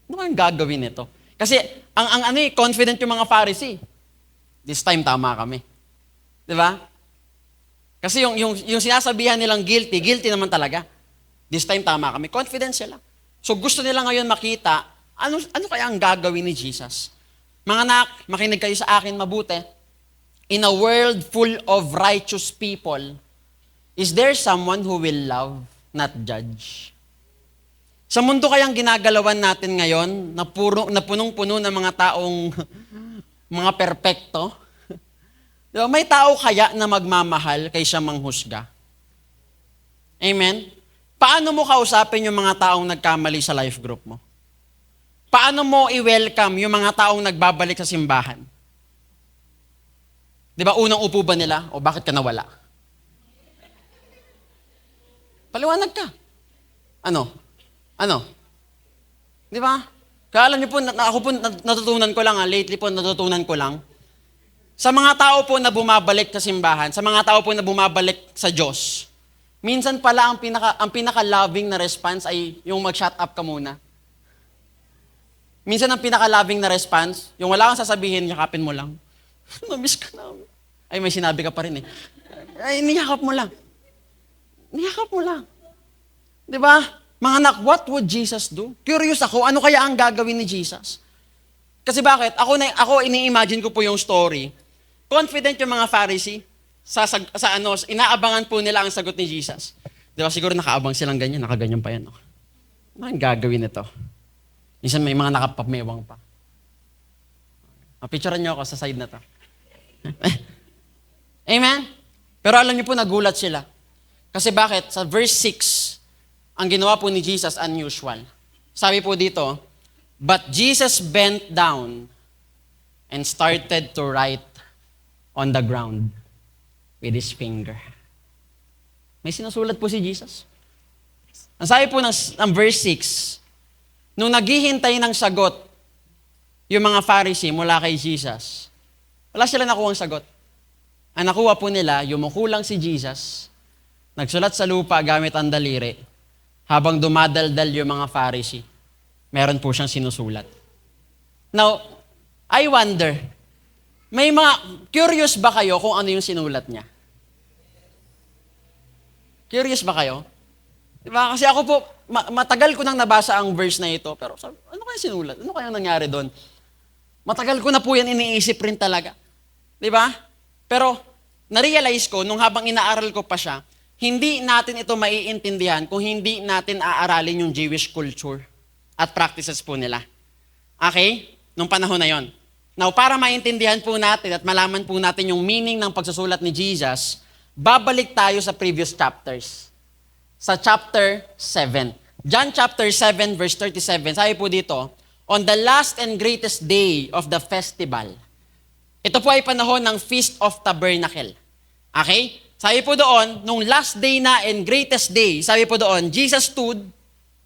Ano ang gagawin nito? Kasi confident yung mga Pharisee. This time tama kami. 'Di ba? Kasi yung sinasabihan nilang guilty naman talaga. This time tama kami. Confident sila. So gusto nila ngayon makita, ano kaya ang gagawin ni Jesus? Mga anak, makinig kayo sa akin mabuti. In a world full of righteous people, is there someone who will love, not judge? Sa mundo kayang ginagalawan natin ngayon, na punong-puno ng mga taong mga perpekto, diba, may tao kaya na magmamahal kaysa manghusga? Amen? Paano mo kausapin yung mga taong nagkamali sa life group mo? Paano mo i-welcome yung mga taong nagbabalik sa simbahan? Di ba, unang upo ba nila? O bakit ka nawala? Paliwanag ka. Ano? Di ba? Kaya alam niyo po, ako po natutunan ko lang, lately po natutunan ko lang, sa mga tao po na bumabalik sa simbahan, sa mga tao po na bumabalik sa Diyos, minsan pala ang pinaka-loving na response ay yung mag-shut up ka muna. Minsan ang pinaka-loving na response, yung wala kang sasabihin, yakapin mo lang. Namiss ka namin. Ay, may sinabi ka pa rin eh. Ay, niyakap mo lang. Niyakap mo lang. Di ba? Mga anak, what would Jesus do? Curious ako, ano kaya ang gagawin ni Jesus? Kasi bakit? Ako ini-imagine ko po yung story. Confident yung mga Pharisee inaabangan po nila ang sagot ni Jesus. Di ba siguro nakaabang silang ganyan, nakaganyan pa yan. Ano ang gagawin nito? Minsan may mga nakapamewang pa. Picturean niyo ako sa side na to. Amen? Pero alam niyo po, nagulat sila. Kasi bakit? Sa verse 6, ang ginawa po ni Jesus unusual. Sabi po dito, but Jesus bent down and started to write on the ground with his finger. May sinusulat po si Jesus. Ang sabi po ng verse 6, nung naghihintay ng sagot, yung mga Pharisee mula kay Jesus, wala sila nakuha ang sagot. Ang nakuha po nila, yumuko lang si Jesus, nagsulat sa lupa gamit ang daliri, habang dumadaldal yung mga Pharisee, meron po siyang sinusulat. Now, I wonder, curious ba kayo kung ano yung sinulat niya? Curious ba kayo? Diba? Kasi ako po, matagal ko nang nabasa ang verse na ito, pero sabi, ano kaya sinulat? Ano kaya nangyari doon? Matagal ko na po yan iniisip rin talaga. Diba? Pero, na-realize ko, nung habang inaaral ko pa siya, hindi natin ito maiintindihan kung hindi natin aaralin yung Jewish culture at practices po nila. Okay? Nung panahon na yon. Now, para maintindihan po natin at malaman po natin yung meaning ng pagsusulat ni Jesus, babalik tayo sa previous chapters. Sa chapter 7. John chapter 7 verse 37, sabi po dito, on the last and greatest day of the festival. Ito po ay panahon ng Feast of Tabernacle. Okay? Sabi po doon, nung last day na and greatest day, sabi po doon, Jesus stood,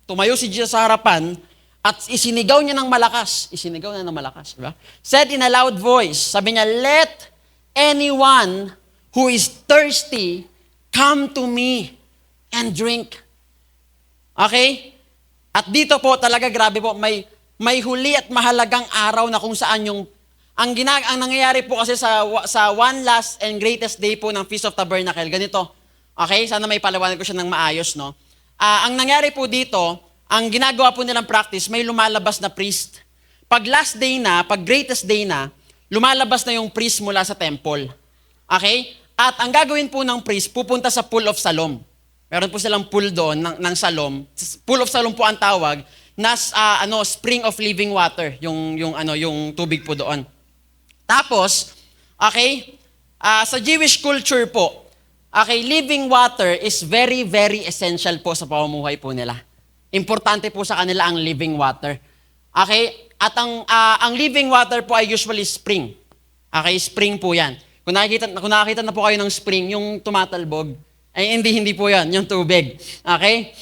tumayo si Jesus sa harapan, at isinigaw niya ng malakas. Isinigaw niya ng malakas. Diba? Said in a loud voice, sabi niya, let anyone who is thirsty come to me and drink. Okay? At dito po talaga, grabe po, may huli at mahalagang araw na kung saan yung, ang nangyayari po kasi sa one last and greatest day po ng Feast of Tabernacle, ganito. Okay? Sana may paliwanag ko siya ng maayos, no? Ang nangyari po dito, ang ginagawa po nilang practice, may lumalabas na priest. Pag last day na, pag greatest day na, lumalabas na yung priest mula sa temple. Okay? At ang gagawin po ng priest, pupunta sa Pool of Siloam. Meron po silang pool doon ng Siloam. Pool of Siloam po ang tawag, na spring of living water, yung tubig po doon. Tapos, okay, sa Jewish culture po, okay, living water is very, very essential po sa pamumuhay po nila. Importante po sa kanila ang living water. Okay? At ang living water po ay usually spring. Okay? Spring po yan. Kung nakakita na po kayo ng spring, yung tumatalbog, ay hindi po yan, yung tubig. Okay?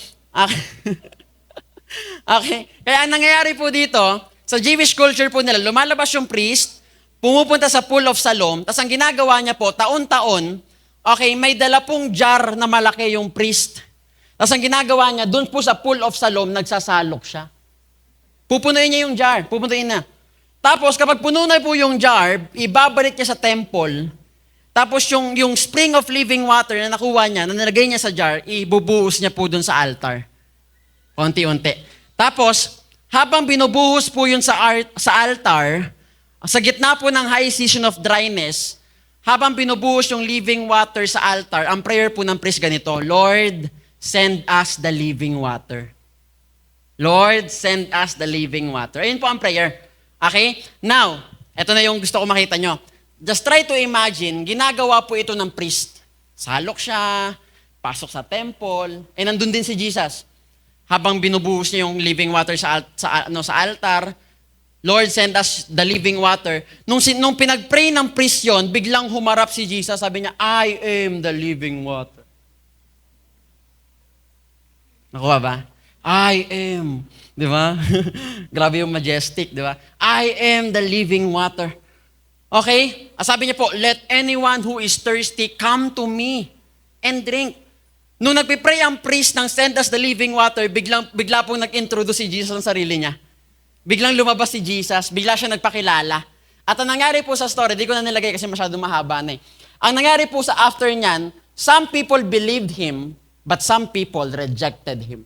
Okay? Kaya ang nangyayari po dito, sa Jewish culture po nila, lumalabas yung priest, pumupunta sa Pool of Siloam, tapos ang ginagawa niya po, taon-taon, okay, may dala pong jar na malaki yung priest. Tapos ang ginagawa niya, doon po sa Pool of Siloam, nagsasalok siya. Pupunuin niya yung jar, pupunuin na. Tapos kapag puno na po yung jar, ibabalik niya sa temple. Tapos yung spring of living water na nakuha niya, na nilagay niya sa jar, ibubuhos niya po doon sa altar. Unti-unti. Tapos, habang binubuhos po yun sa altar, sa gitna po ng high season of dryness, habang binubuhos yung living water sa altar, ang prayer po ng priest ganito, Lord, send us the living water. Lord, send us the living water. Ayun po ang prayer. Okay? Now, ito na yung gusto ko makita nyo. Just try to imagine, ginagawa po ito ng priest. Salok siya, pasok sa temple, nandun din si Jesus. Habang binubuhos niya yung living water sa altar, Lord, send us the living water. Nung pinag-pray ng priest yun, biglang humarap si Jesus, sabi niya, I am the living water. Nakuha ba? I am. Di ba? Grabe yung majestic, di ba? I am the living water. Okay? Sabi niya po, let anyone who is thirsty come to me and drink. Nung nagpipray ang priest ng send us the living water, bigla pong nag-introduce si Jesus ng sarili niya. Biglang lumabas si Jesus, bigla siya nagpakilala. At ang nangyari po sa story, di ko na nilagay kasi masyadong mahaba na eh. Ang nangyari po sa after niyan, some people believed him, but some people rejected him.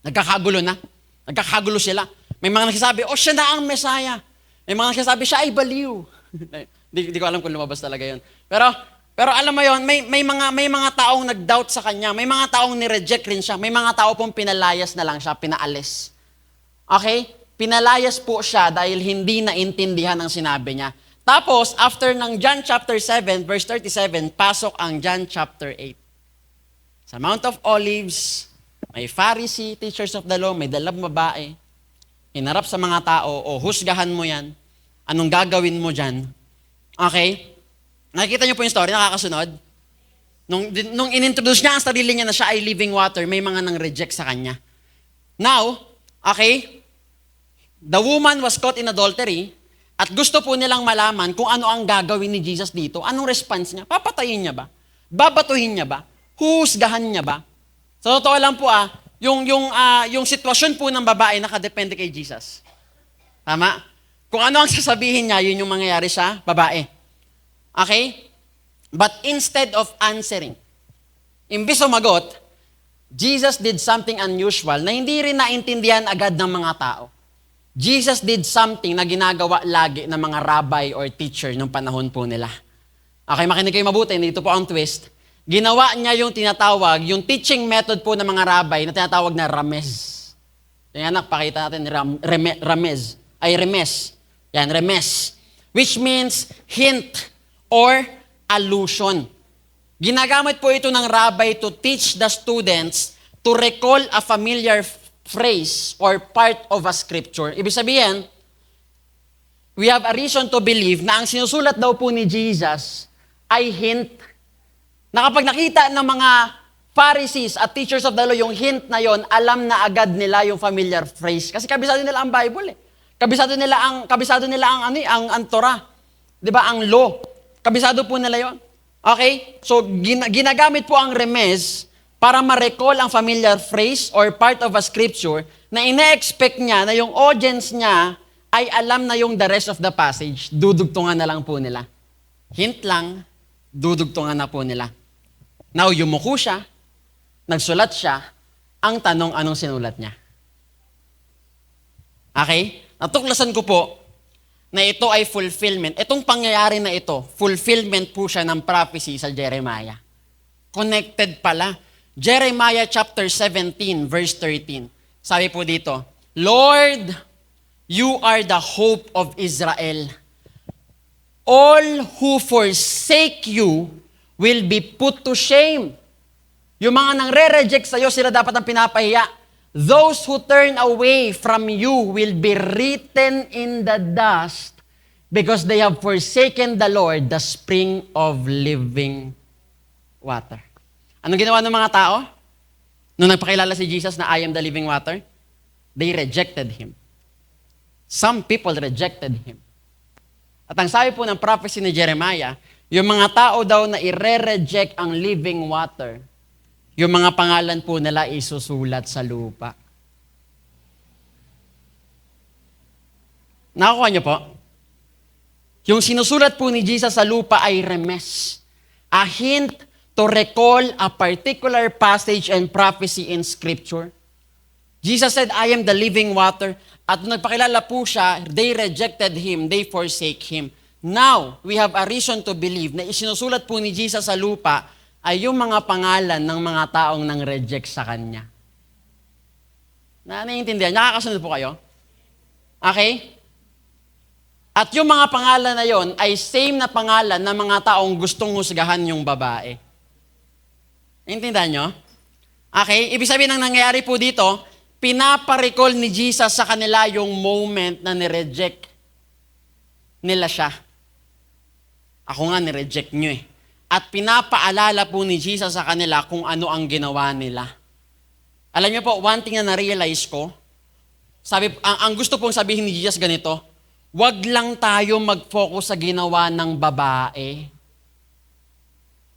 Nagkakagulo na. Nagkakagulo sila. May mga nagsasabi, siya na ang Messiah. May mga nagsasabi, siya ay baliw. Di ko alam kung lumabas talaga yun. Pero alam mo yun, may mga taong nag-doubt sa kanya. May mga taong ni-reject rin siya. May mga tao pong pinalayas na lang siya, pinaalis. Okay? Pinalayas po siya dahil hindi naintindihan ang sinabi niya. Tapos, after ng John chapter 7, verse 37, pasok ang John chapter 8. Sa Mount of Olives, may Pharisee, teachers of the law, may dalawang babae. Hinarap sa mga tao, husgahan mo yan. Anong gagawin mo dyan? Okay? Nakikita niyo po yung story, nakakasunod? Nung inintroduce niya ang sarili niya na siya ay living water, may mga nang-reject sa kanya. Now, okay, the woman was caught in adultery at gusto po nilang malaman kung ano ang gagawin ni Jesus dito. Anong response niya? Papatayin niya ba? Babatuhin niya ba? Husgahan niya ba? Sa totoo lang po yung sitwasyon po ng babae nakadepende kay Jesus. Tama? Kung ano ang sasabihin niya, yun yung mangyayari sa babae. Okay? But instead of answering, imbis sumagot, Jesus did something unusual na hindi rin naintindihan agad ng mga tao. Jesus did something na ginagawa lagi ng mga rabbi or teacher nung panahon po nila. Okay, makinig kayo mabuti. Dito po ang twist. Ginawa niya yung tinatawag, yung teaching method po ng mga rabbi na tinatawag na ramez. Yan, anak, pakita natin ramez. Remes. Yan, remes. Which means hint or allusion. Ginagamit po ito ng rabbi to teach the students to recall a familiar phrase or part of a scripture. Ibig sabihin, we have a reason to believe na ang sinusulat daw po ni Jesus ay hint. Na kapag nakita ng mga Pharisees at teachers of the law yung hint na yon, alam na agad nila yung familiar phrase. Kasi kabisado nila ang Bible eh. Kabisado nila ang Torah. 'Di ba? Ang law. Kabisado po nila yon. Okay? So, ginagamit po ang remes para ma-recall ang familiar phrase or part of a scripture na ine-expect niya na yung audience niya ay alam na yung the rest of the passage. Dudugtungan na lang po nila. Hint lang, dudugtungan na po nila. Now, yumuko siya, nagsulat siya, ang tanong anong sinulat niya. Okay? Natuklasan ko po na ito ay fulfillment. Itong pangyayari na ito, fulfillment po siya ng prophecy sa Jeremiah. Connected pala. Jeremiah chapter 17, verse 13. Sabi po dito, Lord, you are the hope of Israel. All who forsake you will be put to shame. Yung mga nang-re-reject sa'yo, sila dapat ang pinapahiya. Those who turn away from you will be written in the dust because they have forsaken the Lord, the spring of living water. Anong ginawa ng mga tao? Nung nagpakilala si Jesus na I am the living water? They rejected Him. Some people rejected Him. At ang sabi po ng prophecy ni Jeremiah, yung mga tao daw na ire-reject ang living water, yung mga pangalan po nila isusulat sa lupa. Nakuha niyo po? Yung sinusulat po ni Jesus sa lupa ay remes. A hint to recall a particular passage and prophecy in Scripture. Jesus said, I am the living water. At nung nagpakilala po siya, they rejected Him, they forsake Him. Now, we have a reason to believe na isinusulat po ni Jesus sa lupa ay yung mga pangalan ng mga taong nang reject sa Kanya. Naiintindihan? Nakakasunod po kayo? Okay? At yung mga pangalan na yon ay same na pangalan ng mga taong gustong husgahan yung babae. Intindihan nyo? Okay? Ibig sabihin ng nangyayari po dito, pinaparecall ni Jesus sa kanila yung moment na nireject nila siya. Ako nga, nireject nyo eh. At pinapaalala po ni Jesus sa kanila kung ano ang ginawa nila. Alam niyo po, one thing na na-realize ko, ang gusto pong sabihin ni Jesus ganito, wag lang tayo mag-focus sa ginawa ng babae.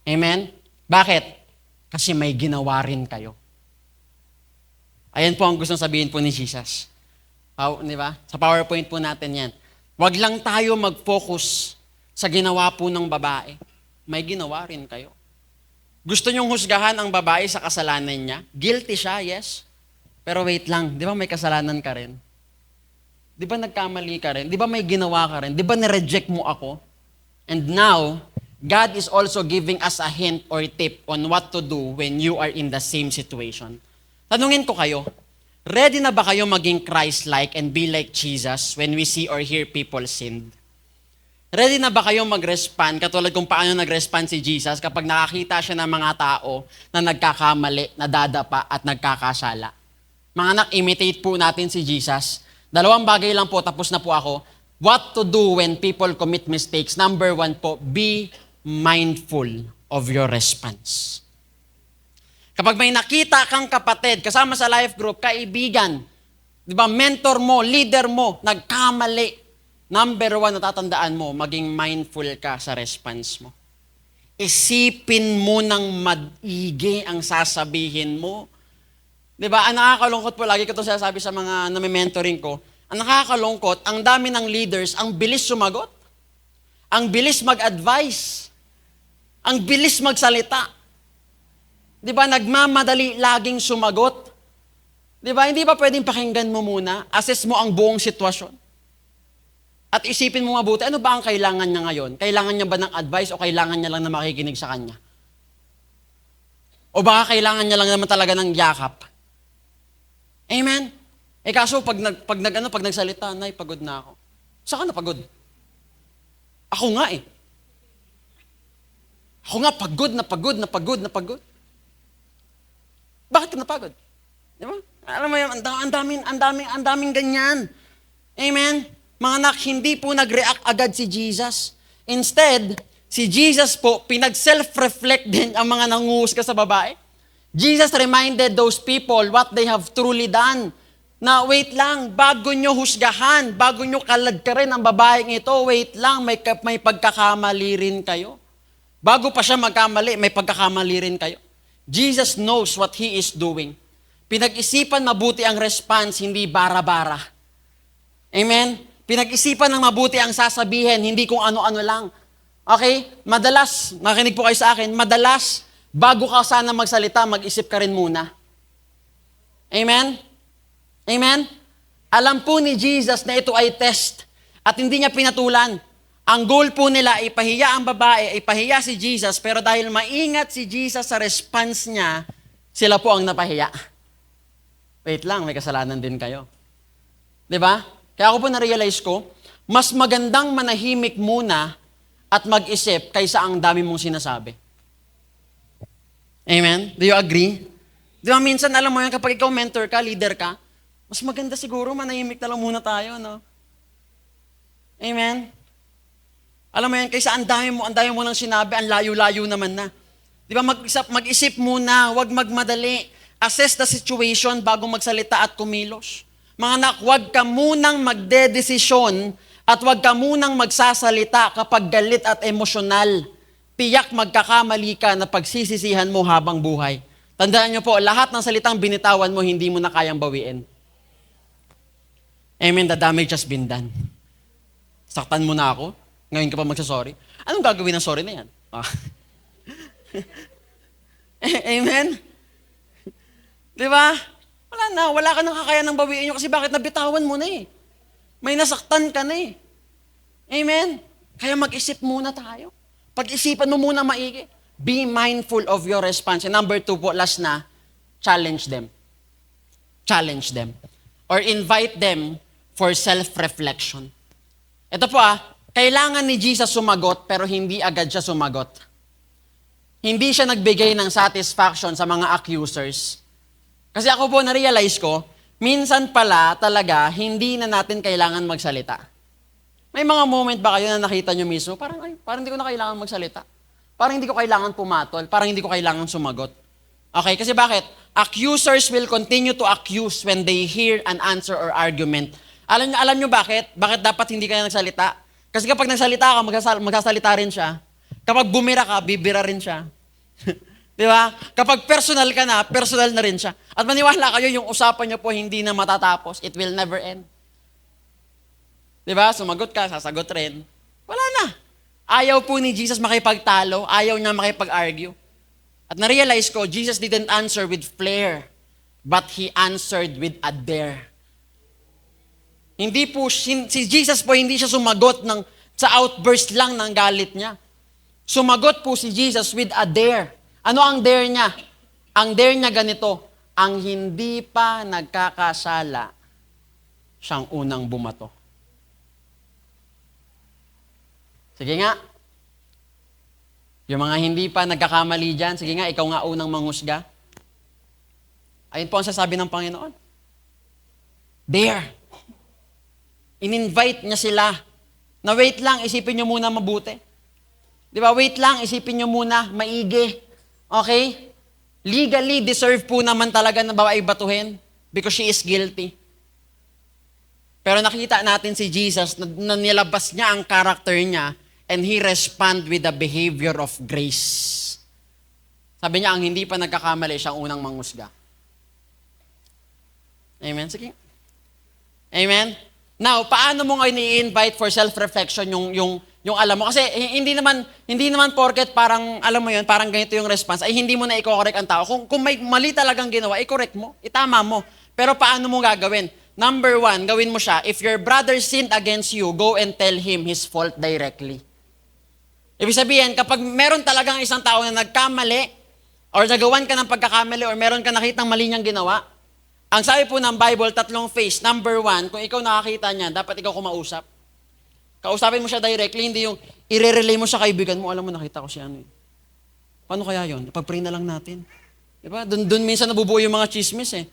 Amen? Bakit? Kasi may ginawa rin kayo. Ayan po ang gustong sabihin po ni Jesus. Di ba? Sa PowerPoint po natin yan. Wag lang tayo mag-focus sa ginawa po ng babae. May ginawa rin kayo. Gusto niyong husgahan ang babae sa kasalanan niya? Guilty siya, yes. Pero wait lang, di ba may kasalanan ka rin? Di ba nagkamali ka rin? Di ba may ginawa ka rin? Di ba nireject mo ako? And now, God is also giving us a hint or tip on what to do when you are in the same situation. Tanungin ko kayo, ready na ba kayo maging Christ-like and be like Jesus when we see or hear people sinned? Ready na ba kayo mag-respond katulad kung paano nag-respond si Jesus kapag nakakita siya ng mga tao na nagkakamali, nadadapa at nagkakasala? Mga anak, imitate po natin si Jesus. Dalawang bagay lang po, tapos na po ako. What to do when people commit mistakes? Number 1 po, be mindful of your response. Kapag may nakita kang kapatid, kasama sa life group, kaibigan, di ba, mentor mo, leader mo, nagkamali, number 1 na tatandaan mo, maging mindful ka sa response mo. Isipin mo ng maigi ang sasabihin mo. Di ba? Ang nakakalungkot po, lagi ko ito sasabi sa mga nami-mentoring ko, ang nakakalungkot, ang dami ng leaders, ang bilis sumagot, ang bilis mag-advise, ang bilis magsalita. Di ba? Nagmamadali laging sumagot. Di ba? Hindi ba pwedeng pakinggan mo muna? Assess mo ang buong sitwasyon. At isipin mo mabuti, ano ba ang kailangan niya ngayon? Kailangan niya ba ng advice o kailangan niya lang na makikinig sa kanya? O baka kailangan niya lang naman talaga ng yakap? Amen? Eh kaso pag nagsalita, Nay, pagod na ako. Saan ka napagod? Ako nga eh. Ako nga pagod. Bakit ka napagod? Di ba? Alam mo yun, ang daming ganyan. Amen? Mga anak, hindi po nag-react agad si Jesus. Instead, si Jesus po, pinag-self-reflect din ang mga nanguhusga sa babae. Jesus reminded those people what they have truly done. Na wait lang, bago nyo husgahan, bago nyo kaladkarin ang babaeng ito, wait lang, may pagkakamali rin kayo. Bago pa siya magkamali, may pagkakamali rin kayo. Jesus knows what He is doing. Pinag-isipan mabuti ang response, hindi bara-bara. Amen? Pinag-isipan ng mabuti ang sasabihin, hindi kung ano-ano lang. Okay? Madalas, nakinig po kayo sa akin, madalas, bago ka sana magsalita, mag-isip ka rin muna. Amen? Amen? Alam po ni Jesus na ito ay test at hindi niya pinatulan. Ang goal po nila, ipahiya ang babae, ipahiya si Jesus, pero dahil maingat si Jesus sa response niya, sila po ang napahiya. Wait lang, may kasalanan din kayo. Diba? Kaya ako po na-realize ko, mas magandang manahimik muna at mag-isip kaysa ang dami mong sinasabi. Amen? Do you agree? Di ba minsan, alam mo yan, kapag ikaw mentor ka, leader ka, mas maganda siguro manahimik na lang muna tayo, no? Amen? Alam mo yan, kaysa ang dami mo nang sinabi, ang layo-layo naman na. Di ba, mag-isip muna, huwag magmadali. Assess the situation bago magsalita at kumilos. Mga anak, huwag ka munang magdedesisyon at huwag ka munang magsasalita kapag galit at emosyonal. Tiyak magkakamali ka na pagsisisihan mo habang buhay. Tandaan niyo po, lahat ng salitang binitawan mo, hindi mo na kayang bawiin. Amen, the damage has been done. Saktan mo na ako, ngayon ka pa magsasorry. Anong gagawin ng sorry na yan? Amen? Di ba? Wala ka nang kakayanang bawiin nyo kasi bakit nabitawan mo na eh. May nasaktan ka na eh. Amen? Kaya mag-isip muna tayo. Pag-isipan mo muna maigi. Be mindful of your response. And number 2 po, last na, challenge them. Challenge them. Or invite them for self-reflection. Ito po kailangan ni Jesus sumagot pero hindi agad siya sumagot. Hindi siya nagbigay ng satisfaction sa mga accusers. Kasi ako po na-realize ko, minsan pala talaga hindi na natin kailangan magsalita. May mga moment ba kayo na nakita nyo mismo, parang hindi ko na kailangan magsalita. Parang hindi ko kailangan pumatol, parang hindi ko kailangan sumagot. Okay, kasi bakit? Accusers will continue to accuse when they hear an answer or argument. Alam nyo bakit? Bakit dapat hindi ka nagsalita? Kasi kapag nagsalita ka, magsasalita rin siya. Kapag bumira ka, bibira rin siya. Di ba? Kapag personal ka na, personal na rin siya. At maniwala kayo, yung usapan nyo po hindi na matatapos. It will never end. Di ba? Sumagot ka, sasagot rin. Wala na. Ayaw po ni Jesus makipagtalo. Ayaw niya makipag-argue. At na-realize ko, Jesus didn't answer with flair, but He answered with a dare. Hindi po, si Jesus po, hindi siya sumagot sa outburst lang ng galit niya. Sumagot po si Jesus with a dare. Ano ang dare niya? Ang dare niya ganito, ang hindi pa nagkakasala, siyang unang bumato. Sige nga. Yung mga hindi pa nagkakamali dyan, sige nga, ikaw nga unang manghusga. Ayun po ang sasabi ng Panginoon. Dare. In-invite niya sila na wait lang, isipin niyo muna mabuti. Di ba? Wait lang, isipin niyo muna maigi. Okay? Legally, deserve po naman talaga na ba ay batuhin because she is guilty. Pero nakita natin si Jesus na nilabas niya ang character niya and He respond with the behavior of grace. Sabi niya, ang hindi pa nagkakamali, siyang unang manghusga. Amen? Sige. Amen? Now, paano mo ngayon i-invite for self-reflection yung alam mo? Kasi hindi naman porket parang, alam mo yun, parang ganito yung response, ay hindi mo na i-correct ang tao. Kung may mali talagang ginawa, i-correct mo, itama mo. Pero paano mo gagawin? Number 1, gawin mo siya, if your brother sinned against you, go and tell him his fault directly. Ibig sabihin, kapag meron talagang isang tao na nagkamali, or nagawan ka ng pagkakamali, or meron ka nakitang mali niyang ginawa, ang sabi po ng Bible, 3 phase. Number 1, kung ikaw nakakita niya, dapat ikaw kumausap. Kausapin mo siya directly, hindi yung i-relay mo sa kaibigan mo, alam mo, nakita ko siya ano. Paano kaya yun? Pag-pray na lang natin. Diba? Doon minsan nabubuo yung mga chismis eh.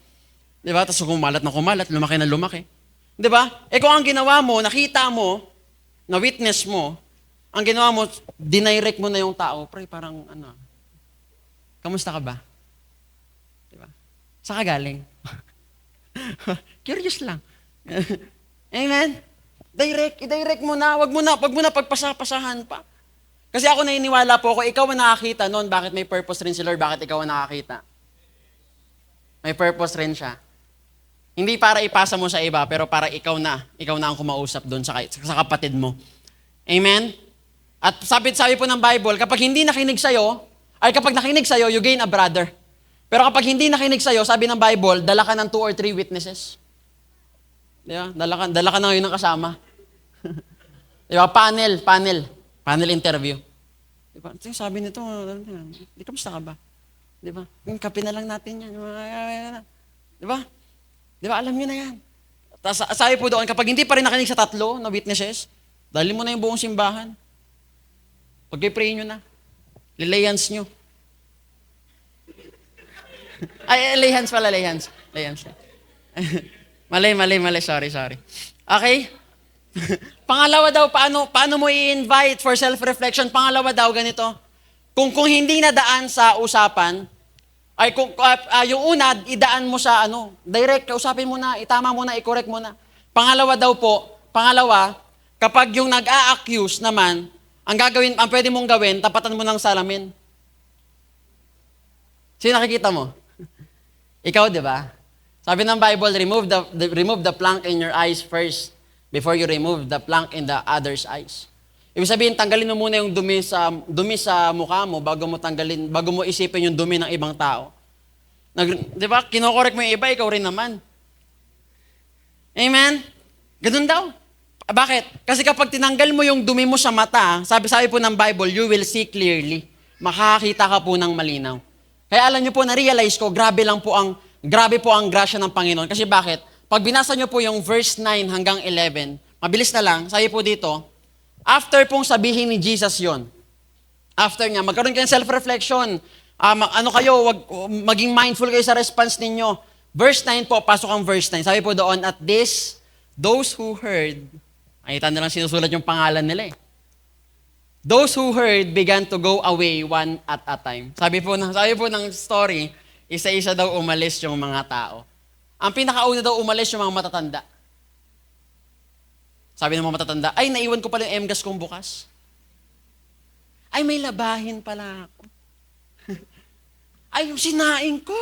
Diba? Tapos kumalat na kumalat, lumaki na lumaki. Diba? Kung ang ginawa mo, nakita mo, na witness mo, ang ginawa mo, dinirect mo na yung tao, pray, parang kamusta ka ba? Diba? Saan ka galing? Curious lang. Amen? I-direct mo na. Wag mo na pagpasahan pa. Kasi ako naniniwala po, kung ikaw ang nakakita noon, bakit may purpose rin si Lord? Bakit ikaw ang nakakita? May purpose rin siya. Hindi para ipasa mo sa iba, pero para ikaw na ang kumausap doon sa kapatid mo. Amen? At sabi po ng Bible, kapag hindi nakinig sa'yo, kapag nakinig sa'yo, you gain a brother. Pero kapag hindi nakinig sa'yo, sabi ng Bible, dala ka ng 2 or 3 witnesses. Diba? Dala ka na ngayon ng kasama. Diba? Panel interview. Diba? Sabi nito, di kamusta ka ba? Diba? Kape na lang natin yan. Diba? Diba? Alam nyo na yan. Tapos sabi po doon, kapag hindi pa rin nakinig sa 3 na witnesses, dali mo na yung buong simbahan. Pag-pray nyo na. Lilayans nyo. Lay hands. Mali. Sorry. Okay? Pangalawa daw, paano mo i-invite for self-reflection? Pangalawa daw, ganito. Kung hindi nadaan sa usapan, Ay kung yung una, idaan mo sa direct, kausapin mo na, itama mo na, i-correct mo na. Pangalawa, kapag yung nag-a-accuse naman, ang pwede mong gawin, tapatan mo ng salamin. Sino nakikita mo? Ikaw, di ba? Sabi ng Bible, remove the plank in your eyes first before you remove the plank in the other's eyes. Ibig sabihin, tanggalin mo muna yung dumi sa mukha mo bago mo isipin yung dumi ng ibang tao. Di ba? Kinokorek mo yung iba, ikaw rin naman. Amen? Ganun daw. Bakit? Kasi kapag tinanggal mo yung dumi mo sa mata, sabi po ng Bible, you will see clearly. Makakakita ka po ng malinaw. Kaya alam niyo po, na-realize ko, grabe po ang grasya ng Panginoon. Kasi bakit? Pag binasa niyo po yung verse 9 hanggang 11, mabilis na lang, sabi po dito, after pong sabihin ni Jesus yon, after niya, magkaroon kayo ng self-reflection. Maging mindful kayo sa response ninyo. Verse 9 po, pasok ang verse 9. Sabi po doon, at this, those who heard, ay na lang sinusulat yung pangalan nila eh. Those who heard began to go away one at a time. Sabi po ng story, isa-isa daw umalis yung mga tao. Ang pinakauna daw umalis yung mga matatanda. Sabi ng mga matatanda, ay naiwan ko pala yung MGAS kong bukas. Ay may labahin pala ako. Ay sinaing ko.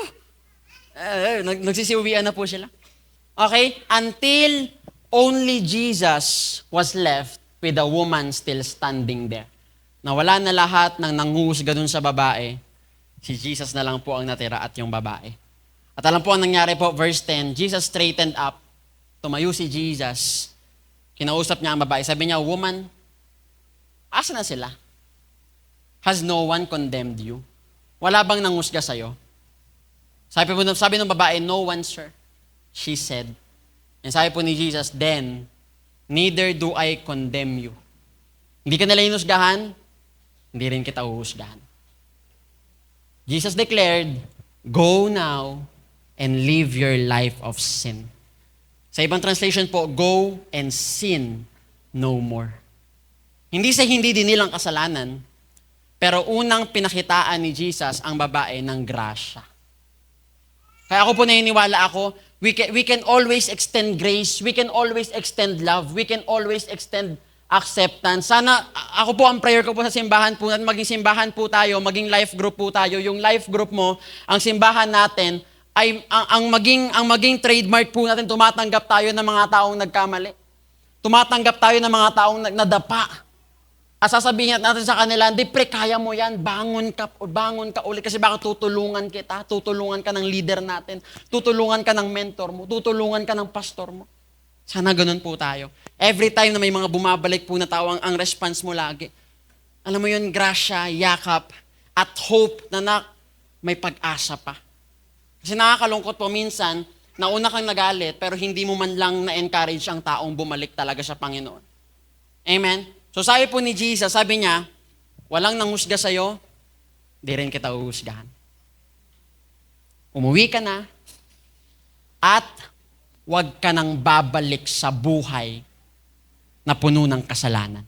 Nagsisiwian na po sila. Okay? Until only Jesus was left with a woman still standing there. Nawala na lahat ng nanghuhusga dun sa babae. Si Jesus na lang po ang natira at yung babae. At alam po ang nangyari po, verse 10, Jesus straightened up. Tumayo si Jesus. Kinausap niya ang babae. Sabi niya, woman, asa na sila? Has no one condemned you? Wala bang nanghusga sa'yo? Sabi ng babae, no one, sir. She said. And sabi po ni Jesus, then, neither do I condemn you. Hindi ka nila hinusgahan, hindi rin kita uhusgahan. Jesus declared, go now and live your life of sin. Sa ibang translation po, go and sin no more. Hindi sa hindi din nilang kasalanan, pero unang pinakitaan ni Jesus ang babae ng grasya. Kaya ako po naniniwala we can always extend grace, we can always extend love, we can always extend acceptance. Sana, ako po ang prayer ko po sa simbahan po, at maging simbahan po tayo, maging life group po tayo. Yung life group mo, ang simbahan natin, ay ang maging trademark po natin, tumatanggap tayo ng mga taong nagkamali. Tumatanggap tayo ng mga taong nadapa. At sasabihin natin sa kanila, hindi pre, kaya mo yan, bangon ka ulit kasi baka tutulungan kita, tutulungan ka ng leader natin, tutulungan ka ng mentor mo, tutulungan ka ng pastor mo. Sana ganun po tayo. Every time na may mga bumabalik po na tao, ang response mo lagi, alam mo yun, grasya, yakap, at hope na may pag-asa pa. Kasi nakakalungkot po minsan, nauna kang nagalit, pero hindi mo man lang na-encourage ang taong bumalik talaga sa Panginoon. Amen? So sabi po ni Jesus, sabi niya, walang nanghusga sa'yo, di rin kita uhusgahan. Umuwi ka na, at huwag ka nang babalik sa buhay na puno ng kasalanan.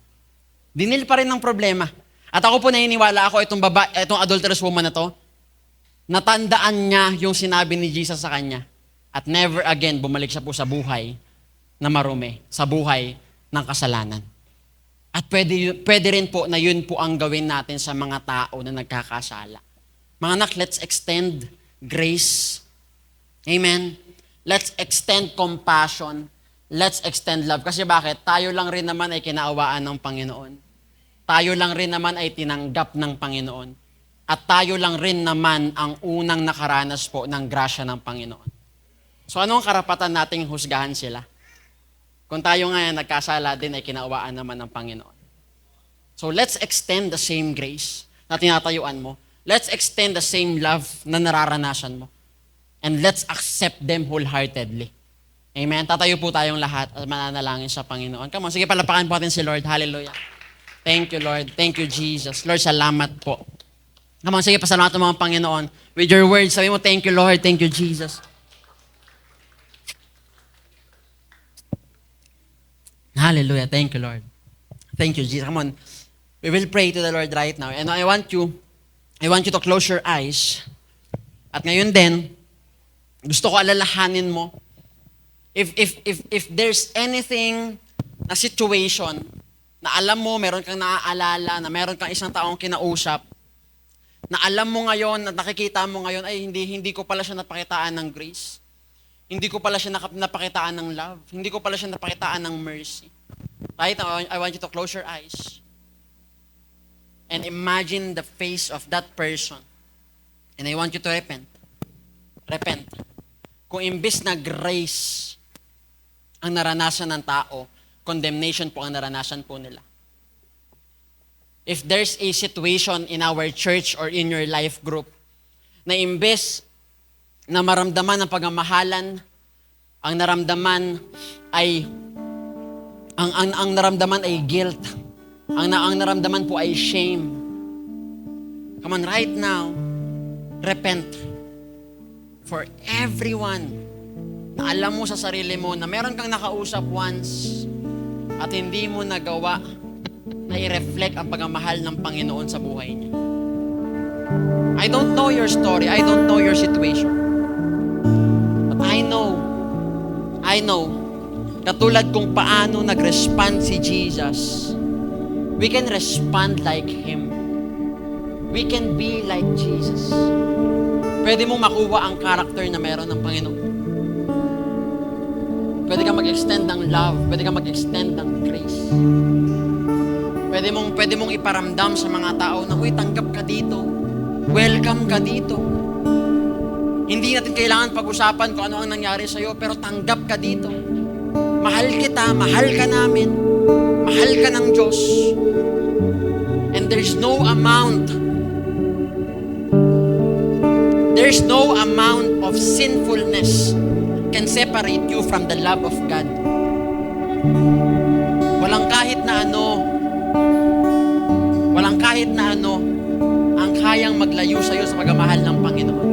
Dinil pa rin ang problema. At ako po naniniwala itong adulterous woman na to, natandaan niya yung sinabi ni Jesus sa kanya. At never again bumalik siya po sa buhay na marumi, sa buhay ng kasalanan. At pwede rin po na yun po ang gawin natin sa mga tao na nagkakasala. Mga anak, let's extend grace. Amen? Let's extend compassion. Let's extend love. Kasi bakit? Tayo lang rin naman ay kinaawaan ng Panginoon. Tayo lang rin naman ay tinanggap ng Panginoon. At tayo lang rin naman ang unang nakaranas po ng grasya ng Panginoon. So ano ang karapatan nating husgahan sila? Kung tayo nga nagkasala din ay kinaawaan naman ng Panginoon. So let's extend the same grace na tinatayuan mo. Let's extend the same love na nararanasan mo. And let's accept them wholeheartedly. Amen? Tatayo po tayong lahat at mananalangin sa Panginoon. Come on, sige, palapakan po natin si Lord. Hallelujah. Thank you, Lord. Thank you, Jesus. Lord, salamat po. Come on, sige, pasalamatan mo ang Panginoon. With your words, sabi mo, thank you, Lord. Thank you, Jesus. Hallelujah. Thank you, Lord. Thank you, Jesus. Come on. We will pray to the Lord right now. And I want you to close your eyes. At ngayon din, gusto ko alalahanin mo, if there's anything na situation na alam mo, meron kang naaalala, na meron kang isang taong kinausap, na alam mo ngayon, na nakikita mo ngayon, ay hindi ko pala siya napakitaan ng grace. Hindi ko pala siya napakitaan ng love. Hindi ko pala siya napakitaan ng mercy. Right? I want you to close your eyes and imagine the face of that person. And I want you to repent. Repent. Kung imbis na grace ang naranasan ng tao, condemnation po ang naranasan po nila. If there's a situation in our church or in your life group na imbes na maramdaman ang pagmamahalan, ang naramdaman ay ang naramdaman ay guilt. Ang naramdaman po ay shame. Come on, right now, repent for everyone na alam mo sa sarili mo na meron kang nakausap once at hindi mo nagawa na i-reflect ang pagmamahal ng Panginoon sa buhay niya. I don't know your story. I don't know your situation. But I know, katulad kung paano nag-respond si Jesus, we can respond like Him. We can be like Jesus. Pwede mong makuha ang character na meron ng Panginoon. Pwede kang mag-extend ng love. Pwede kang mag-extend ng grace. Pwede mong iparamdam sa mga tao na, uy, tanggap ka dito. Welcome ka dito. Hindi natin kailangan pag-usapan kung ano ang nangyari sa'yo, pero tanggap ka dito. Mahal kita, mahal ka namin, mahal ka ng Diyos. And there's no amount of sinfulness can separate you from the love of God. Walang kahit na ano ang kayang maglayo sa'yo sa pagmamahal ng Panginoon.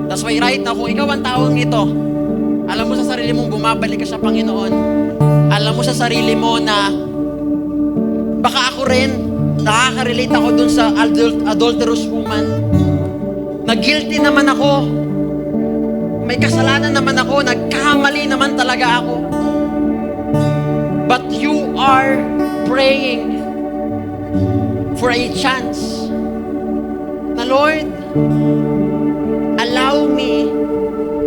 That's why right now, kung ikaw ang taong ito, alam mo sa sarili mong bumabalik ka sa Panginoon, alam mo sa sarili mo na baka ako rin, nakaka-relate ako dun sa adulterous woman, na guilty naman ako, may kasalanan naman ako, nagkamali naman talaga ako. But you are praying for a chance na, Lord, allow me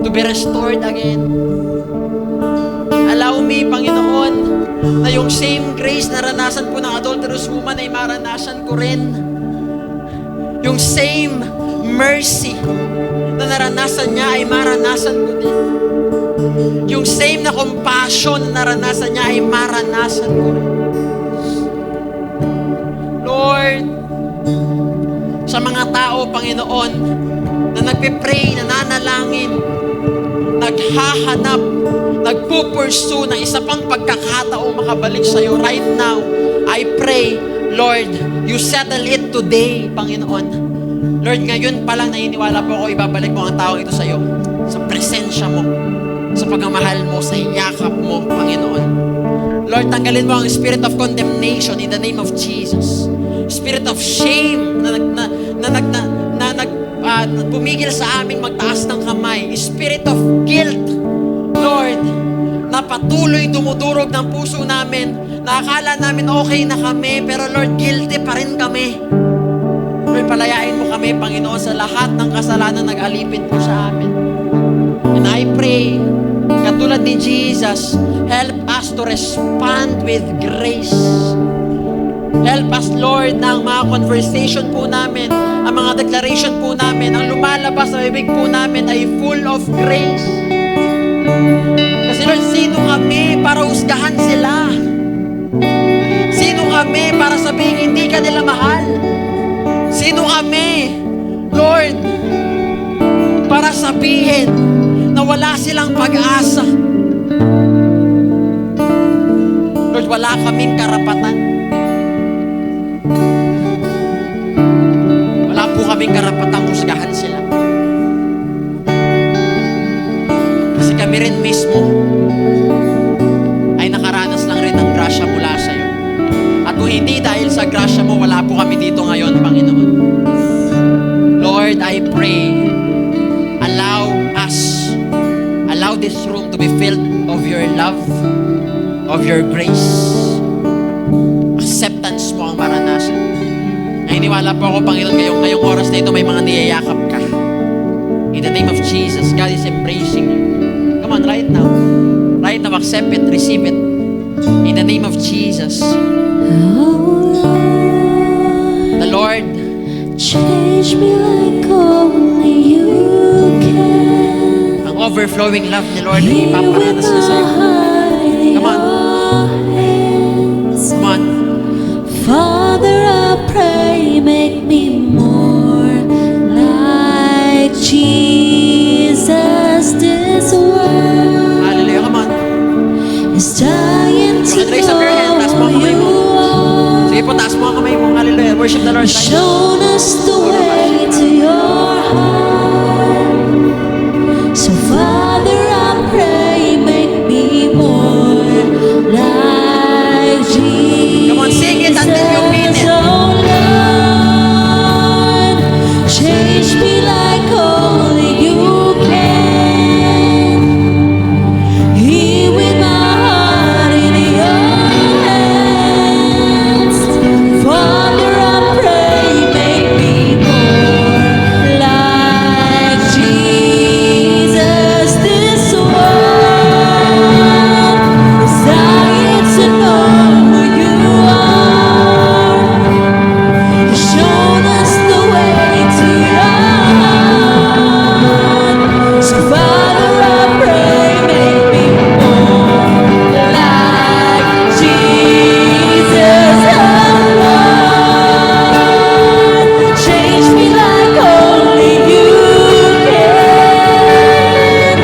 to be restored again. Allow me, Panginoon, na yung same grace na naranasan po ng adulterous woman ay maranasan ko rin. Yung same mercy na naranasan niya ay maranasan ko din. Yung same na compassion na naranasan niya ay maranasan ko rin. Lord, sa mga tao, Panginoon, na nagpe-pray, nananalangin, naghahanap, nagpupursue ng isa pang pagkakataong makabalik sa'yo right now, I pray, Lord, you settle it today, Panginoon. Lord, ngayon pa lang naniniwala po ako, ibabalik mo ang tao ito sa'yo, sa presensya mo, sa pagmamahal mo, sa yakap mo, Panginoon. Lord, tanggalin mo ang spirit of condemnation in the name of Jesus. Spirit of shame na pumigil sa amin magtaas ng kamay. Spirit of guilt, Lord, na patuloy dumudurog ng puso namin. Nakakala namin okay na kami, pero Lord, guilty pa rin kami. Lord, palayain mo kami, Panginoon, sa lahat ng kasalanan nag-alipin po sa amin. And I pray, katulad ni Jesus, help us to respond with grace. Help us, Lord, na ang mga conversation po namin, ang mga declaration po namin, ang lumalabas sa bibig po namin ay full of grace. Kasi Lord, sino kami para husgahan sila? Sino kami para sabihin hindi ka nila mahal? Sino kami, Lord, para sabihin na wala silang pag-asa? Lord, wala kaming karapatan. Wala po kaming karapatang husgahan sila. Kasi kami rin mismo ay nakaranas lang rin ng grasya mula sa iyo. At kung hindi dahil sa grasya mo, wala po kami dito ngayon, Panginoon. Lord, I pray to be filled of your love, of your grace. Acceptance mo ang maranasan. Naniniwala po ako, Panginoon, ngayong oras na ito, may mga niyayakap ka. In the name of Jesus, God is embracing you. Come on, right now. Right now, accept it, receive it. In the name of Jesus. The Lord, change me like only you can. ang overflowing love ni Lord ay ipaparanas niya sa'yo. Come on. Come on. Father, I pray, make me more like Jesus. This world Hallelujah. Come on. is dying You to can raise up your hand. Taas mo ang know kamay mo. you are. Sige po, taas mo ang kamay mo. Hallelujah. Worship the Lord. You've shown us the way to your heart. So Father, I pray, make me more like Jesus. Come on, sing it until you mean it. Oh Lord, change me like only you can. Here with my heart in your hands. Father, I pray, make me more like Jesus. This world is dying to know who you are. You've shown us the way to your heart. So Father, I pray, make me more like Jesus. Oh Lord, change me like only you can.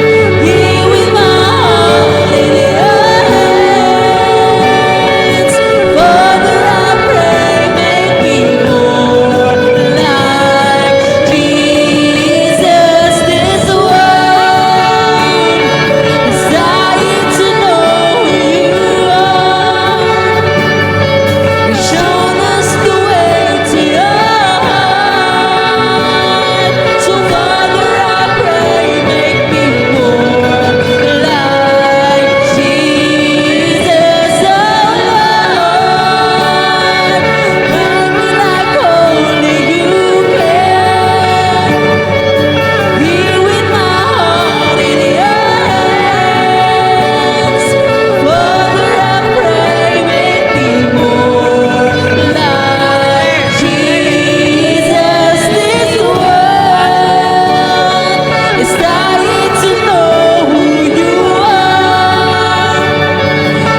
Here with my heart in your hands. Father, I pray, make me more like Jesus. This world is dying to know who you are. You've shown us the way to your heart. So Father, I pray, make me more like Jesus. Oh Lord, make me like only you can. Here with my heart in your hands. Father, I pray, make me more like Jesus. This world is dying to know who you are.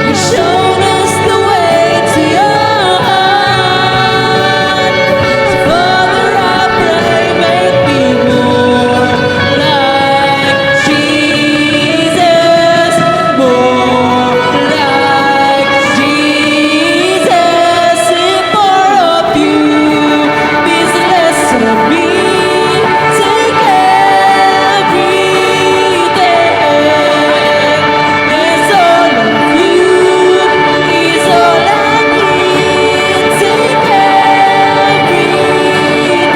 You've shown us the way to your heart. So Father, I pray, make me more like Jesus, more like Jesus. If more of you is less of me, take everything. Yes, all of you is all I need. Take everything.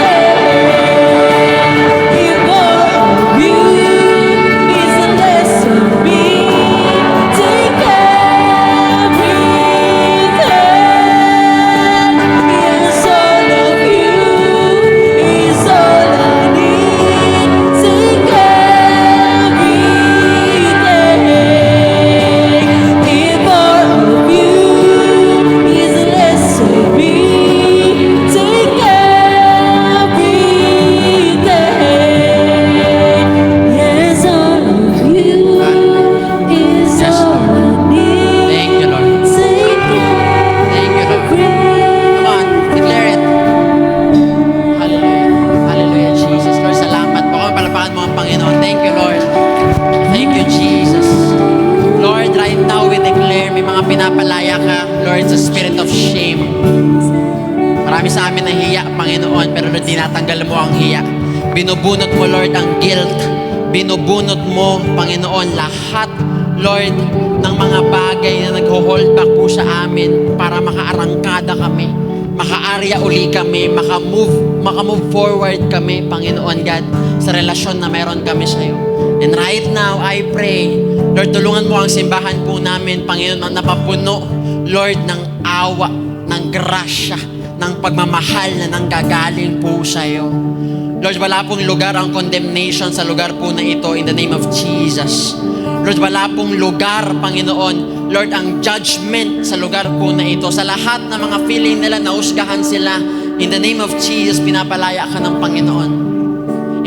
If more of you is less of me, take everything. Yes, all of you is all I need. Take everything. If more of you is less of me, take everything. Yes, all of you is Yes, all I need. Thank you, Lord. Take Thank you, Lord. Come on, declare it. Hallelujah. Hallelujah, Jesus. Lord, salamat po. Palapakan mo ang Panginoon. Thank you, Lord. Thank you, Jesus. Lord, right now we declare may mga pinapalaya ka, Lord, sa spirit of shame. Marami sa amin nahiya, Panginoon, pero Lord, tinatanggal mo ang hiya. Binubunot mo, Lord, ang guilt. Binubunot mo, Panginoon, lahat, Lord, ng mga bagay na nagho-hold back po sa amin para makaarangkada kami, maka-area uli kami, maka-move forward kami, Panginoon God, sa relasyon na meron kami sa iyo. And right now, I pray, Lord, tulungan mo ang simbahan po namin, Panginoon, na napapuno, Lord, ng awa, ng grasya, ng pagmamahal na nanggagaling po sa iyo. Lord, wala pong lugar ang condemnation sa lugar po na ito in the name of Jesus. Lord, wala pong lugar, Panginoon, Lord, ang judgment sa lugar po na ito. Sa lahat ng mga feeling nila, nausgahan sila, in the name of Jesus, pinapalaya ka ng Panginoon.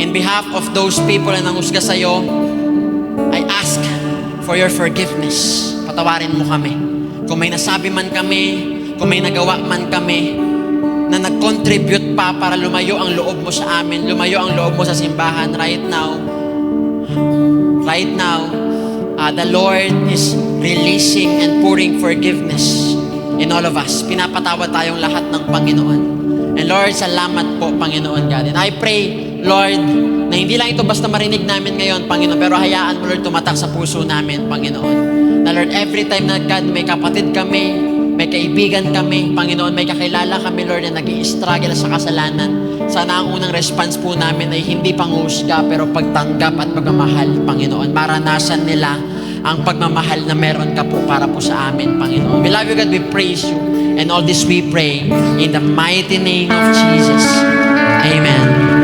In behalf of those people na nangusga sa iyo, I ask for your forgiveness. Patawarin mo kami. Kung may nasabi man kami, kung may nagawa man kami, na nag-contribute pa para lumayo ang loob mo sa amin, lumayo ang loob mo sa simbahan right now, the Lord is releasing and pouring forgiveness in all of us. Pinapatawad tayong lahat ng Panginoon. And Lord, salamat po, Panginoon God. And I pray, Lord, na hindi lang ito basta marinig namin ngayon, Panginoon, pero hayaan mo, Lord, tumatak sa puso namin, Panginoon. Na Lord, every time na God, may kapatid kami, may kaibigan kami, Panginoon, may kakilala kami, Lord, na nag-i-struggle sa kasalanan. Sana ang unang response po namin ay hindi panghusga, pero pagtanggap at pagmamahal, Panginoon. Maranasan nila ang pagmamahal na meron ka po para po sa amin, Panginoon. We love you, God. We praise you. And all this we pray in the mighty name of Jesus. Amen.